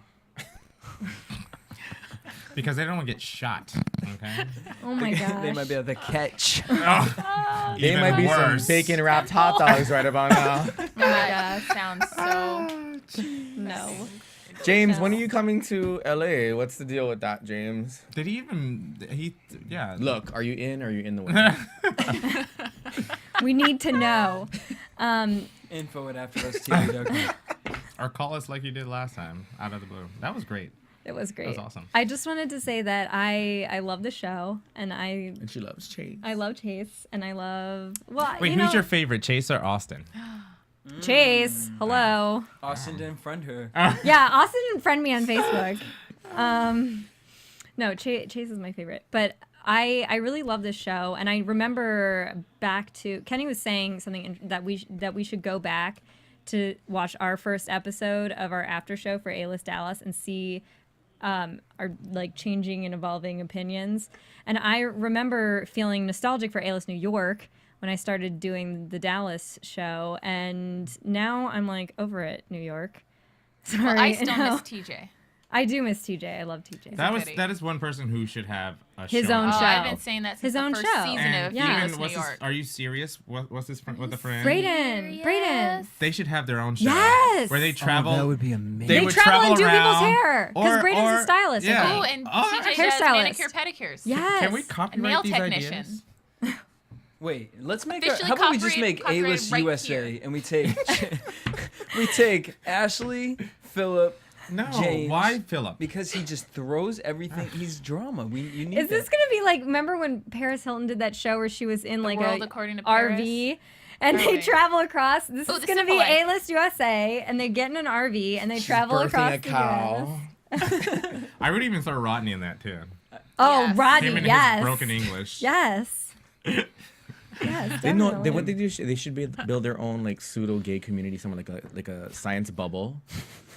Because they don't want to get shot. Okay. Oh my gosh. They might be able to catch. Oh, They even might be worse. some bacon wrapped hot dogs right about now. Oh my gosh. Sounds so. No. James, when are you coming to LA? What's the deal with that, James? Did he even? Yeah. Look, are you in or are you in the way? We need to know. Info at AfterBuzzTV.com. Or call us like you did last time, out of the blue. That was great. It was great. That was awesome. I just wanted to say that I love the show, and And she loves Chase. I love Chase, and I love Wait, you know, who's your favorite, Chase or Austin? Chase. Hello. Austin didn't friend her. Yeah, Austin didn't friend me on Facebook. No, Chase is my favorite, but I really love this show, and I remember back to Kenny was saying something that we should go back to watch our first episode of our after show for A-List Dallas and see our like changing and evolving opinions. And I remember feeling nostalgic for A-List New York when I started doing the Dallas show, and now I'm like over it, New York. Sorry, Well, I still no. miss TJ. I do miss TJ. I love TJ. That is one person who should have a His show. own show. I've been saying that since His own the first show. season And of Yeah. A-List New what's York. are you serious? What's this with the friend? Brayden. They should have their own show. Yes. Where they travel. that would be amazing. They would travel and do around, people's hair because Brayden's a stylist. I Yeah. think. Oh, and Oh, TJ does hairstylist. manicure pedicures. Yes. Can we A copyright nail these technician. ideas? Wait, let's make Officially how about we just copyrighted- make A-List right USA here. and we take Ashley, Philip, No, James, why Philip? because he just throws everything. He's drama. You need Is this gonna be like? Remember when Paris Hilton did that show where she was in like World a According to RV, and they Really? travel across? This Oh, is the gonna be simple life. A-List USA, and they get in an RV and they travel Birthing across a the cow. US. I would even throw Rodney in that too. Oh, Yes. Rodney, Him and yes, his broken English. yes, yes. They know definitely. what they do. They should build their own like pseudo gay community, somewhere like a science bubble.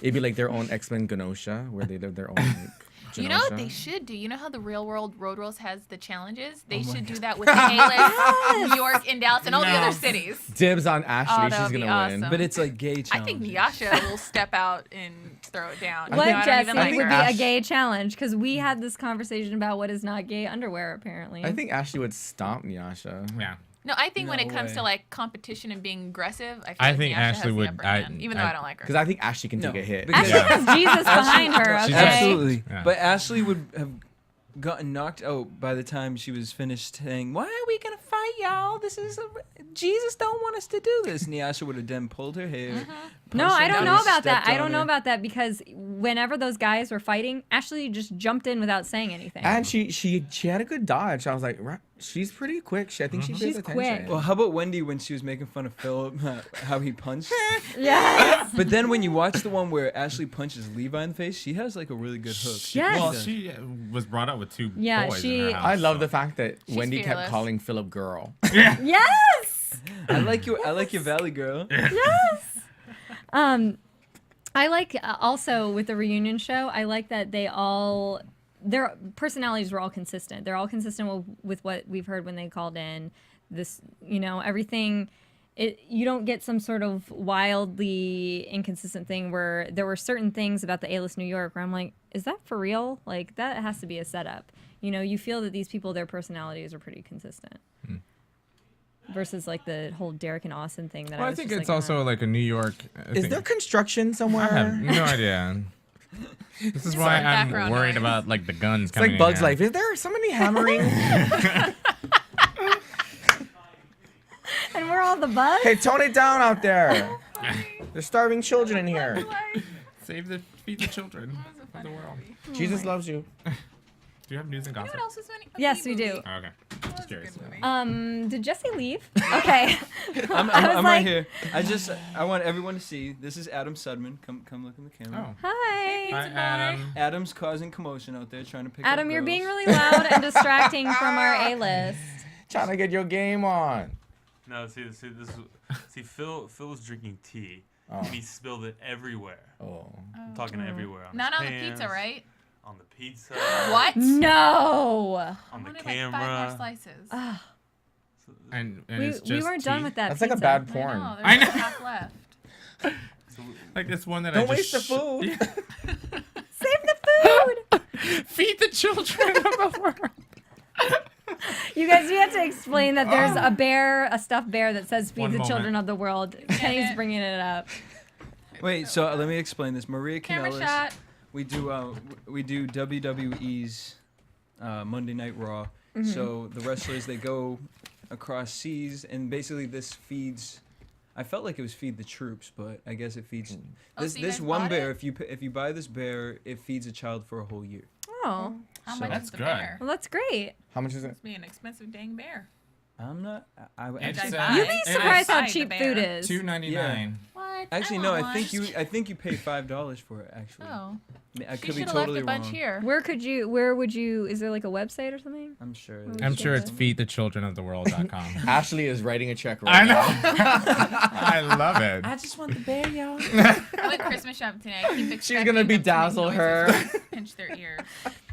It'd be like their own X-Men Genosha, where they live their own like. You know what Genosha. they should do? You know how the Real World Road Rules has the challenges? They my should do that with the A-List, New York, and Dallas, and all the No. other cities. Dibs on Ashley. Oh, that She's would be gonna win. awesome. But it's like gay I think challenges. Nyasha will step out and throw it down. What, You know, I don't Jesse, even like would her. be a Ash- gay challenge? Because we had this conversation about what is not gay underwear, apparently. I think Ashley would stomp Nyasha. Yeah. No, I think when No it comes way. to like competition and being aggressive, I feel I like think Nyasha Ashley has would- the upper hand, even though I don't like her. Because I think Ashley can No, take a hit. because- Ashley has Jesus behind her. She's Okay. Absolutely. Yeah. But Ashley would have gotten knocked out by the time she was finished saying, "Why are we gonna fight, y'all? Jesus don't want us to do this." Nyasha would have then pulled her hair, No, punched I him don't and know he about that. stepped I on don't know her. about that because whenever those guys were fighting, Ashley just jumped in without saying anything. And she had a good dodge. I was like, right, she's pretty quick. I think she pays She's attention. quick. Well, how about Wendy when she was making fun of Philip, how he punched? Yes. But then when you watch the one where Ashley punches Levi in the face, she has like a really good hook. Yes. Well, she was brought up with two Yeah, boys she- in her house. I love so- the fact that Wendy kept fearless. calling Philip girl. Yes. I like your Valley girl. Yes. I like also with the reunion show, I like that their personalities were all consistent. They're all consistent with what we've heard when they called in. This, everything. You don't get some sort of wildly inconsistent thing where there were certain things about the A-list New York where I'm like, is that for real? Like, that has to be a setup. You feel that these people, their personalities are pretty consistent. Versus like the whole Derek and Austin thing that Well, I was think just it's like, also like a New York. Is there construction somewhere? I have no idea. This is why I'm background worried noise. about like the guns It's coming. like Bug's in. Life. Is there somebody hammering? And we're all the buzz? Hey, tone it down out there. There's starving children in here. Feed the children of the world. Jesus loves you. Do you have news and gossip? What else is funny? Yes, we do. Oh, okay. Just curious. Did Jesse leave? Okay. I'm I was right like- here. I want everyone to see. This is Adam Sudman. Come look in the camera. Oh. Hi. Hi, Adam. Adam's causing commotion out there trying to pick Adam, up you're girls. being really loud and distracting from our A-list. Trying to get your game on. No, see, Phil was drinking tea, Oh. and he spilled it everywhere. Oh. I'm talking everywhere. Not his on the pants, pizza, right? On the pizza. What? No. On I the wanted like camera. 5 more slices. And We it's just weren't done tea? with that That's pizza. like a bad I porn. know. There's I know. like half left. Like this one that Don't I waste just the food. Save the food. Feed the children of the world. You guys, we have to explain that there's a stuffed bear that says "Feed One the moment. children of the world." Kenny's bringing it up. Wait, so let me explain this. Maria Camera Kanellis. shot. We do WWE's Monday Night Raw. So the wrestlers, they go across seas, and basically this feeds. I felt like it was feed the troops, but I guess it feeds Oh, this so you this guys one bought bear. it? If you buy this bear, it feeds a child for a whole year. Oh, How So- much That's is the good. bear? well, that's great. How much is it? Must be an expensive dang bear. I'm not. I It's, actually, buy. You'd be It surprised how buy the cheap bear. food is. $2.99. What? actually I no. want I think you pay $5 for it. Actually, Oh, I she could be should have totally left a bunch wrong. here. Where would you? Is there like a website or something? I'm sure. I'm sure it's feedthechildrenoftheworld.com. Ashley is writing a check right I know. now. I love it. just want the bear, y'all. I went Christmas shopping today. I keep She's gonna expecting them to make bedazzle noises her. when I pinch their ears.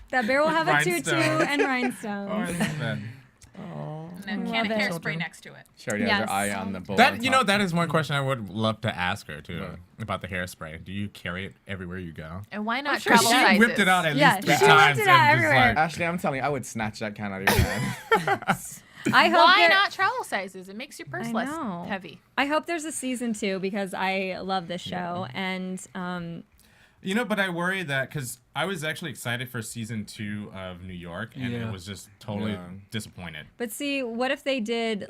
That bear will have a tutu Rhinestones. and Oh, I rhinestones. love that. And a can of Love it. hairspray next to it. She already has Yes. her eye on the bowl. That on you know top. that is one question I would love to ask her too What? about the hairspray. Do you carry it everywhere you go? And why not sure travel she sizes? Whipped it out at Yeah, least 3 she times whipped it out and just everywhere. like Ashley, I'm telling you, I would snatch that can out of your hand. I hope Why there- not travel sizes? It makes your purse I less know. heavy. I hope there's a season 2 because I love this show and but I worry that because I was actually excited for season 2 of New York and Yeah. it was just totally Yeah. disappointed. but see, what if they did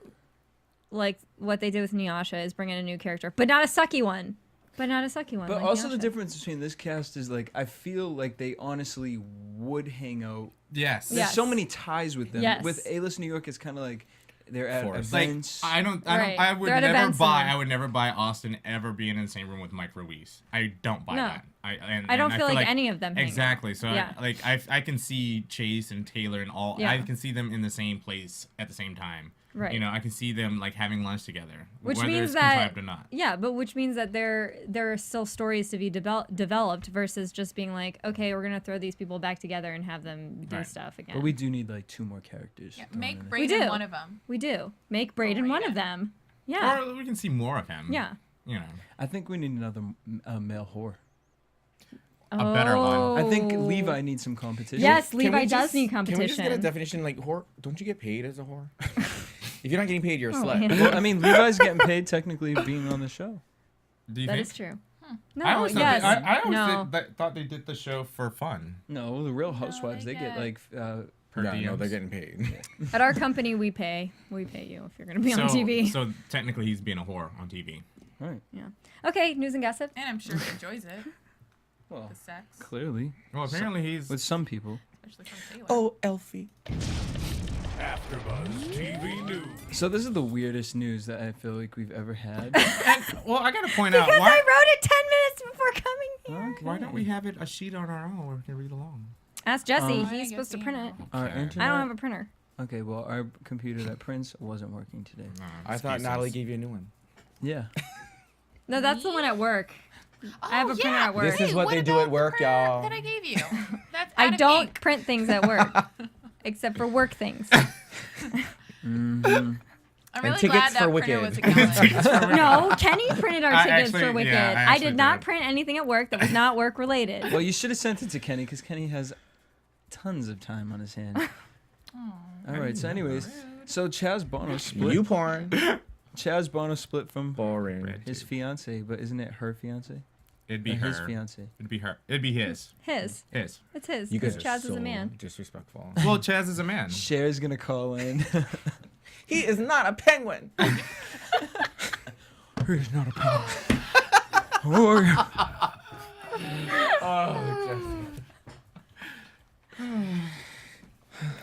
like what they did with Nyasha is bring in a new character, but not a sucky one. But But like also the Nyasha. difference between this cast is like I feel like they honestly would hang out. Yes. There's so many ties with them. Yes. With A-list New York, it's kind of like they're at Forced. Like events. I would Right. They're at never events buy. and- I would never buy Austin ever being in the same room with Mike Ruiz. I don't buy No. that. I don't feel like any of them hang out. Exactly. So Yeah. I can see Chase and Taylor and all. Yeah. I can see them in the same place at the same time. Right. You know, I can see them like having lunch together, Which whether means it's that contrived or not. Yeah, but which means that there are still stories to be developed versus just being like, okay, we're gonna throw these people back together and have them do Right. stuff again. But we do need like 2 more characters. Yeah, thrown make in there. Brayden do. one of them. We do make Braden one of them. Yeah, Or we can see more of him. yeah. You know, I think we need another male whore. a better one. I think Oh. Levi needs some competition. Yes, Can Levi we does just- need Can we just get a competition. definition? Like, whore? Don't you get paid as a whore? If you're not getting paid, you're a Oh, slut. yeah. Well, I mean, Levi's getting paid technically being on the show. Do you That think? is true. No, I always thought yes, I always no. thought they did the show for fun. No, the Real Housewives, they they get get- like Per No, diems. they're getting paid. At our company, we pay you if you're gonna be on TV. So technically, he's being a whore on TV. Right. Yeah. Okay, news and gossip. And I'm sure he enjoys it. Well, the sex. clearly. Well, apparently he's with some people. Especially from Taylor. Oh, Elfie. AfterBuzz TV News. So this is the weirdest news that I feel like we've ever had. Well, I gotta point out Because why. I wrote it 10 minutes before coming here. Why don't we have a sheet on our own where we can read along? Ask Jesse. Um, He's supposed to print it. Our I internet. don't have a printer. Okay, well, our computer that prints wasn't working today. I thought Natalie gave you a new one. Yeah. No, that's the one at work. I have a printer at work. This is what they do at work, y'all. That I gave you. That's I out of don't ink. print things at work, except for work things. Mm-hmm. I'm really glad that printer was a gallon. No, Kenny printed our tickets actually- for Wicked. yeah, I I actually did not did. print anything at work that was not work related. Well, you should have sent it to Kenny because Kenny has tons of time on his hand. All right. So, anyways, so Chaz Bono split. You porn. Chaz Bono split from boring his fiance, but isn't it her fiance? It'd be Or her. his fiance. It'd be her. It'd be his. His. His. It's his. You guys Because are Chaz is so a man. disrespectful. Well, Chaz is a man. Cher's gonna call in. He is not a penguin. He's not a penguin.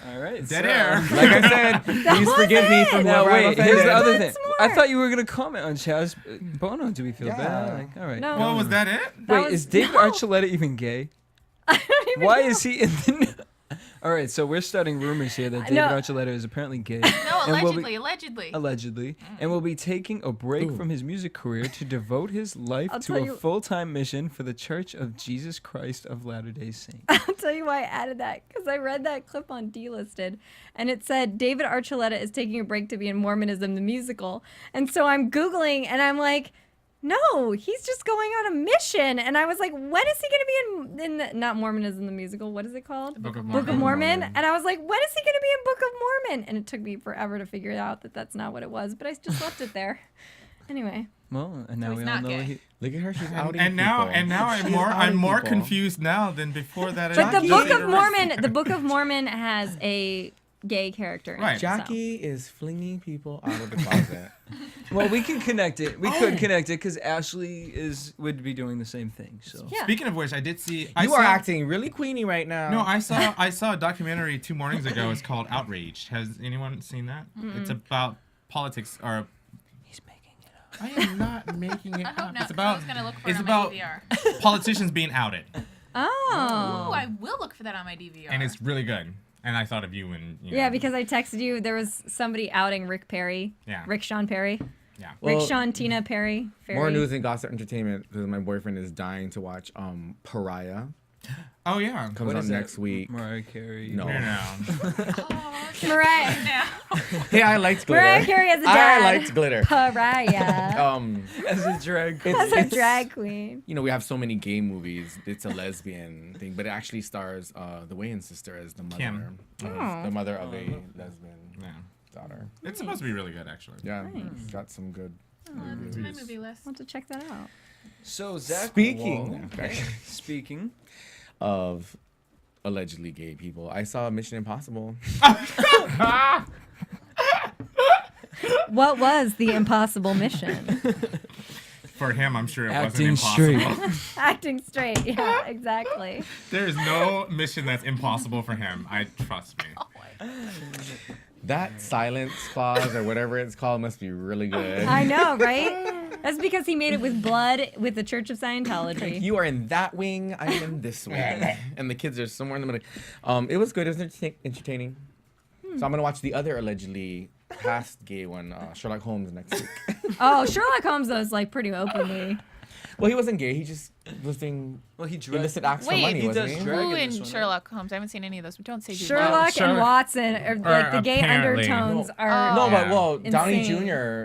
All right. Dead so- air. Like I said, please forgive me for Now whoever I'm wait, here's the other offended. thing. I thought you were gonna comment on Chaz Bono. Do we feel Yeah. bad? Like, all right. No. Well, was that it? That Wait, was- is David no. Archuleta even gay? Why is he in the? All right, so we're starting rumors here that David No. Archuleta is apparently gay. No, and will allegedly. Allegedly, and will be taking a break from his music career to devote his life I'll to tell a you- full-time mission for the Church of Jesus Christ of Latter-day Saints. I'll tell you why I added that, because I read that clip on Delisted, and it said David Archuleta is taking a break to be in Mormonism the musical, and so I'm Googling, and I'm like, no, he's just going on a mission, and I was like, when is he going to be in the, not Mormonism the musical, what is it called? Book of Book of Mormon. Mormon, and I was like, when is he going to be in Book of Mormon? And it took me forever to figure out that that's not what it was, but I just left it there. Anyway. Well, and now he's we all not know gay. he. Look at her, she's outing And now, people. I'm outing more people. confused now than before that. But the I Book just- of Mormon, the Book of Mormon has a gay character in Right. it. Jackie is flinging people out of the closet. Well, we can connect it. We could connect it because Ashley would be doing the same thing. So. Yeah. Speaking of which, I did see. You are acting really queeny right now. No, I saw a documentary 2 mornings ago. It's called Outraged. Has anyone seen that? It's about politics or. He's making it up. I am not making it I hope up. not, It's 'cause I about. was gonna look for it It's on my about DVR. politicians being outed, Oh. Ooh, I will look for that on my DVR. and it's really good. And I thought of you when. You Yeah, know, because I texted you. There was somebody outing Rick Perry. Yeah. Rick Sean Perry. Yeah. Rick Well, Sean Tina Perry. More news and gossip entertainment because my boyfriend is dying to watch Pariah. Oh yeah. Comes What out is it? next week. Mariah Carey. No. Mariah. Hey, I liked glitter. Mariah Carey as a dad. I liked glitter. Pariah. As a drag queen. As a drag queen. You know, we have so many gay movies. It's a lesbian thing, but it actually stars the Wayans sister as the mother. Kim. Oh. The mother of a lesbian Yeah. daughter. It's supposed to be really good, actually. Yeah, Nice. it's got some good. It's my movie list. I want to check that out. So Zach. Speaking. Speaking. Of allegedly gay people, I saw Mission Impossible. What was the impossible mission? For him, I'm sure it Acting wasn't impossible. Acting straight. Yeah, exactly. There is no mission that's impossible for him. Trust me. That silence clause or whatever it's called must be really good. I know, right? That's because he made it with blood with the Church of Scientology. You are in that wing, I'm in this wing. And the kids are somewhere in the middle. It was good. It was entertaining. So I'm going to watch the other allegedly past gay one, Sherlock Holmes, next week. Oh, Sherlock Holmes was like pretty openly. Well, he wasn't gay. He just was doing illicit acts for money, wasn't he? Who in Sherlock Holmes? I haven't seen any of those. But don't say Sherlock and Watson, are, like the gay apparently. undertones are. No, but Downey insane. Jr.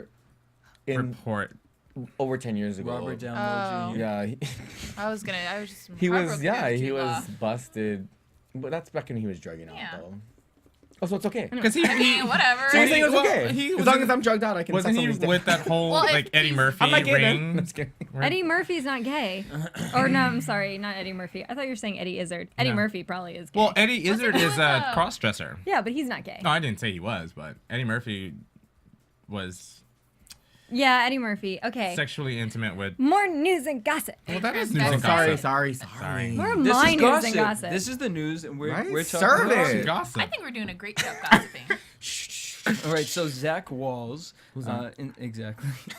in Report. over 10 years ago. Robert Downey Jr. Yeah. I was just. He was, heartbroken yeah, it he too was long. busted. But that's back when he was drugging out, though. Oh, so it's okay. Because I mean, whatever. So you're saying it's okay? He as long as I'm drugged out, I can Wasn't suck he somebody's dick. with that whole Well, like Eddie Murphy I'm not gay then. ring? I'm just kidding. Eddie Murphy's not gay. Or no, I'm sorry, not Eddie Murphy. I thought you were saying Eddie Izzard. Eddie No. Murphy probably is gay. Well, Eddie Izzard he is with a the- cross-dresser. Yeah, but he's not gay. No, I didn't say he was, but Eddie Murphy was. Yeah, Eddie Murphy. Okay. Sexually intimate with. More news and gossip. Well, that is Oh, news and sorry. gossip. More This my is news gossip. and gossip. This is the news, and we're Right? talking Serve about it. Gossip. I think we're doing a great job gossiping. All right, so Zach Walls, that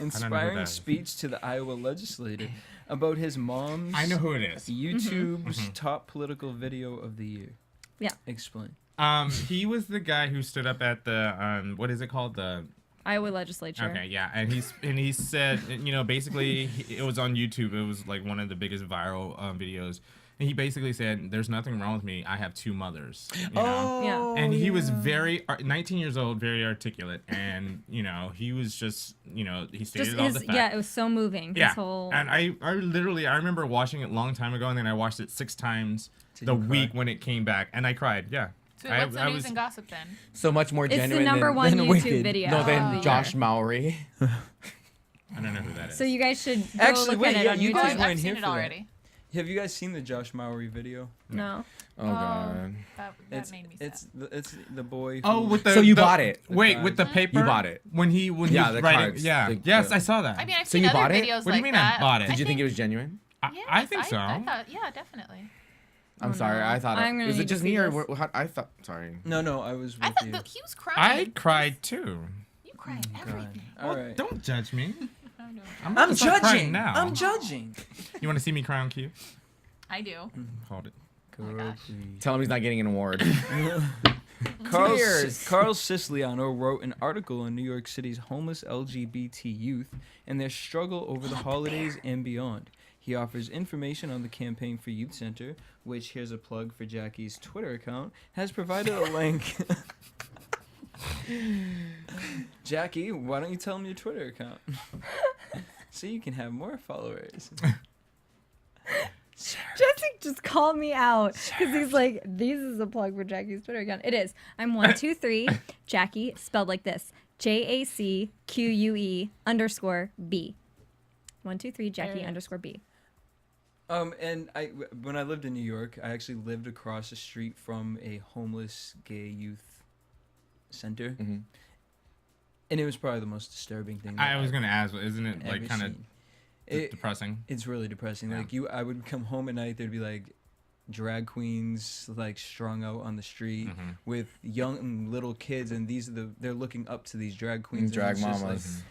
inspiring is. speech to the Iowa legislator about his mom's I know who it is. YouTube's top political video of the year. Yeah. Explain. He was the guy who stood up at the what is it called, the Iowa legislature. Okay, yeah, and he said, basically it was on YouTube. It was like one of the biggest viral videos. And he basically said, "There's nothing wrong with me. I have two mothers." You know? Yeah. And he was 19 years old, very articulate, and he was just, he stated all the facts. Yeah, it was so moving. Yeah, His whole. and I remember watching it a long time ago, and then I watched it 6 times the week when it came back, and I cried. Yeah. So what's the news and gossip then? So much more It's genuine the number one than YouTube Wicked. video. No, of than the Josh year. Mowry. I don't know who that is. So you guys should go Actually, look wait, at it yeah, on you YouTube. guys I've weren't seen here it for that. already. Have you guys seen the Josh Mowry video? No. Oh god. That made me sad. It's the boy. Oh, who- with the So you bought it? Wait, with the paper? You bought it? When he Yeah, was the writing. cards, Yeah. the- I saw that. I mean, I've So seen you other bought it? videos What do you like mean I that. bought it? Did you think it was genuine? I think so. I thought, yeah, definitely. I'm sorry. I thought. I'm gonna Was it need to just see me or this. I thought? Sorry. No, I was with I thought you. that he was crying. I cried too. You cried everything. All right. Don't judge me. I'm gonna start crying judging. now. I'm judging. You want to see me cry on cue? I do. Hold it. Tell him he's not getting an award. Carl Siciliano wrote an article on New York City's homeless LGBT youth and their struggle over the holidays and beyond. He offers information on the Campaign for Youth Center, which, here's a plug for Jackie's Twitter account, has provided a link. Jackie, why don't you tell him your Twitter account? So you can have more followers. Jesse just called me out because he's like, "This is a plug for Jackie's Twitter account." It is. I'm 123 Jackie, spelled like this: JACQUE_B. 123 Jackie _B. And when I lived in New York, I actually lived across the street from a homeless gay youth center, and it was probably the most disturbing thing. I was gonna ask, isn't it ever like kind of seen. depressing? It's really depressing. Yeah. Like I would come home at night. There'd be like drag queens like strung out on the street with young little kids, and they're looking up to these drag queens. and Drag it's just mamas.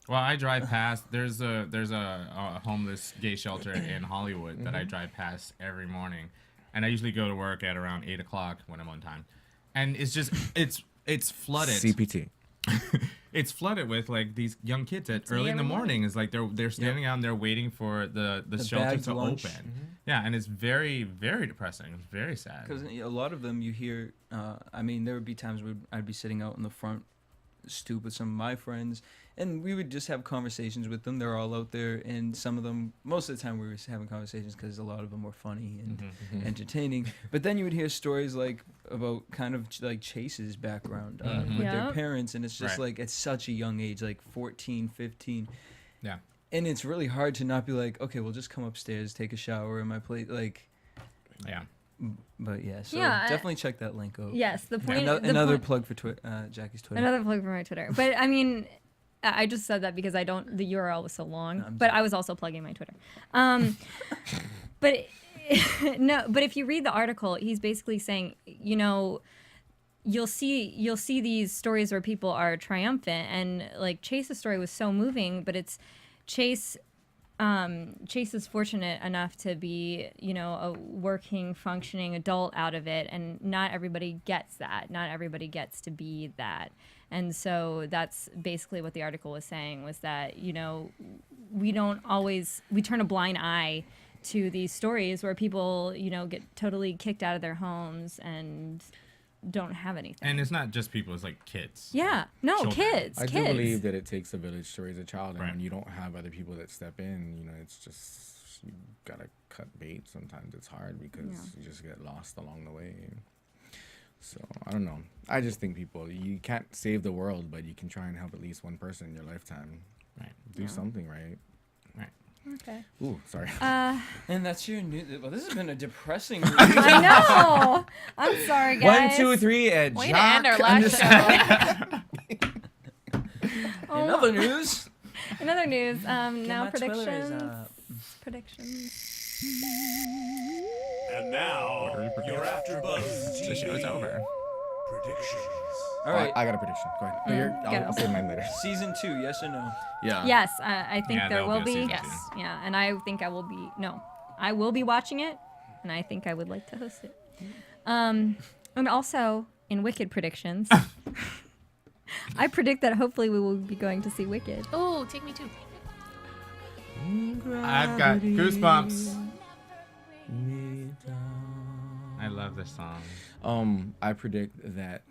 Well, I drive past. There's a homeless gay shelter in Hollywood that I drive past every morning, and I usually go to work at around 8 o'clock when I'm on time, and it's just it's flooded. CPT. It's flooded with like these young kids at early in the morning. It's like they're standing out and they're waiting for the shelter bagged to lunch. open. Yeah, and it's very, very depressing. It's very sad. Because a lot of them you hear, I mean, there would be times where I'd be sitting out on the front stoop with some of my friends, and we would just have conversations with them. They're all out there, and some of them, most of the time we were having conversations because a lot of them were funny and entertaining. But then you would hear stories like about kind of like Chase's background with their parents, and it's just like at such a young age, like 14, 15. Yeah. And it's really hard to not be like, okay, we'll just come upstairs, take a shower in my place, like. Yeah. But yeah, so Yeah, definitely check that link out. Yes, the point. Another plug for Jackie's Twitter. Another plug for my Twitter. But I mean, I just said that because the URL was so long. But I was also plugging my Twitter. But but if you read the article, he's basically saying, you'll see these stories where people are triumphant, and like Chase's story was so moving, but it's Chase is fortunate enough to be, a working, functioning adult out of it, and not everybody gets that. Not everybody gets to be that. And so that's basically what the article was saying, was that, we turn a blind eye to these stories where people, get totally kicked out of their homes and don't have anything. And it's not just people, it's like kids. Yeah. No, Children. kids. I do believe that it takes a village to raise a child, and Right. when you don't have other people that step in, it's just, you gotta cut bait. Sometimes it's hard because you just get lost along the way. So I don't know. I just think you can't save the world, but you can try and help at least one person in your lifetime. Right. Do something right. Right. Okay. Ooh, sorry. And that's your new. Well, this has been a depressing. I know. I'm sorry, guys. 1, 2, 3, and Way to end our last show. Oh. In other news. In other news, now my Twillers predictions. up. Predictions. And now, your AfterBuzz The show's over. predictions. All right. I got a prediction. Go ahead. I'll say mine later. Season 2, yes or no? Yeah. Yes, I think Yeah, there there'll will be a be. season two. Yeah, and I think I will be. No, I will be watching it, and I think I would like to host it. And also in Wicked predictions, I predict that hopefully we will be going to see Wicked. Oh, take me too. I've got goosebumps. I love this song. I predict that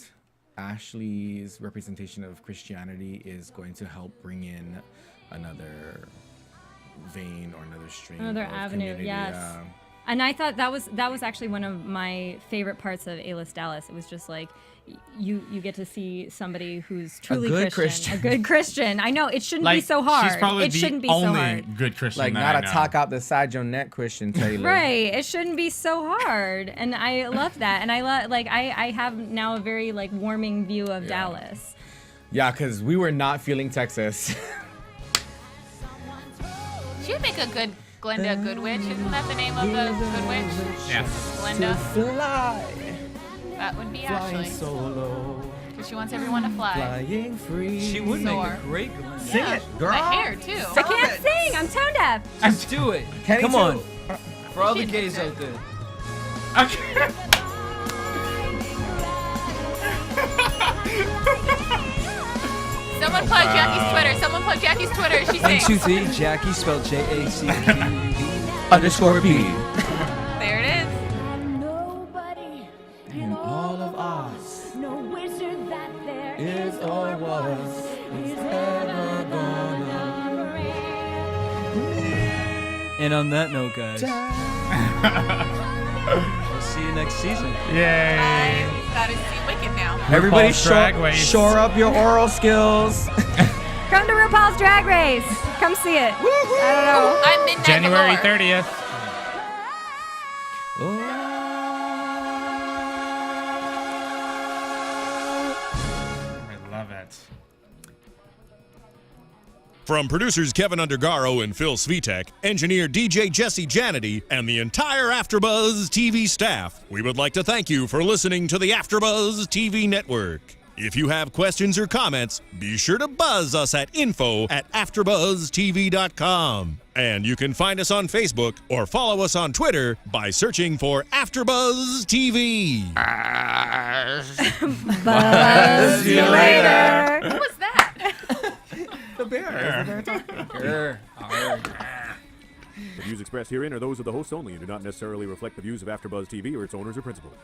Ashley's representation of Christianity is going to help bring in another vein or another stream. Another of avenue, community. yes. And I thought that was actually one of my favorite parts of A-List Dallas. It was just like you get to see somebody who's truly good Christian. A Christian. good Christian. I know it shouldn't be Like, so hard. she's probably It the shouldn't be so only hard. good Christian Like that not I a know. talk out the side your neck Christian Taylor. Right. It shouldn't be so hard. And I love that. And I have now a very like warming view of Dallas. Yeah, because we were not feeling Texas. She would make a good Glenda Goodwitch. Isn't that the name of the Good Witch? Yeah. Glenda. Fly, That would be flying Ashley. solo, Because she wants everyone to fly. flying free. She would make Soar. a great Glenda. Sing it, girl. The hair, too. I can't sing. I'm tone deaf. Let's do it. Kenny Come too. on. For all the She gays knows out there. Someone plug Jackie's Twitter. Someone plug Jackie's Twitter. She 1, sings. 2, 3. Jackie spelled Jacque. Underscore B. There it is. Nobody And all of us no wizard that there is or was is ever gonna And on that note, guys, we'll see you next season. Yay. I gotta see Wicked now. Everybody RuPaul's Drag Race. shore up your oral skills. Come to RuPaul's Drag Race. Come see it. I don't know. I'm Midnight January Galore. 30th. I love it. From producers Kevin Undergaro and Phil Svitek, engineer DJ Jesse Janity, and the entire AfterBuzz TV staff, we would like to thank you for listening to the AfterBuzz TV network. If you have questions or comments, be sure to buzz us at info@AfterBuzzTV.com. And you can find us on Facebook or follow us on Twitter by searching for AfterBuzz TV. Buzz you later. What was that? The bear. The views expressed herein are those of the hosts only and do not necessarily reflect the views of AfterBuzz TV or its owners or principals.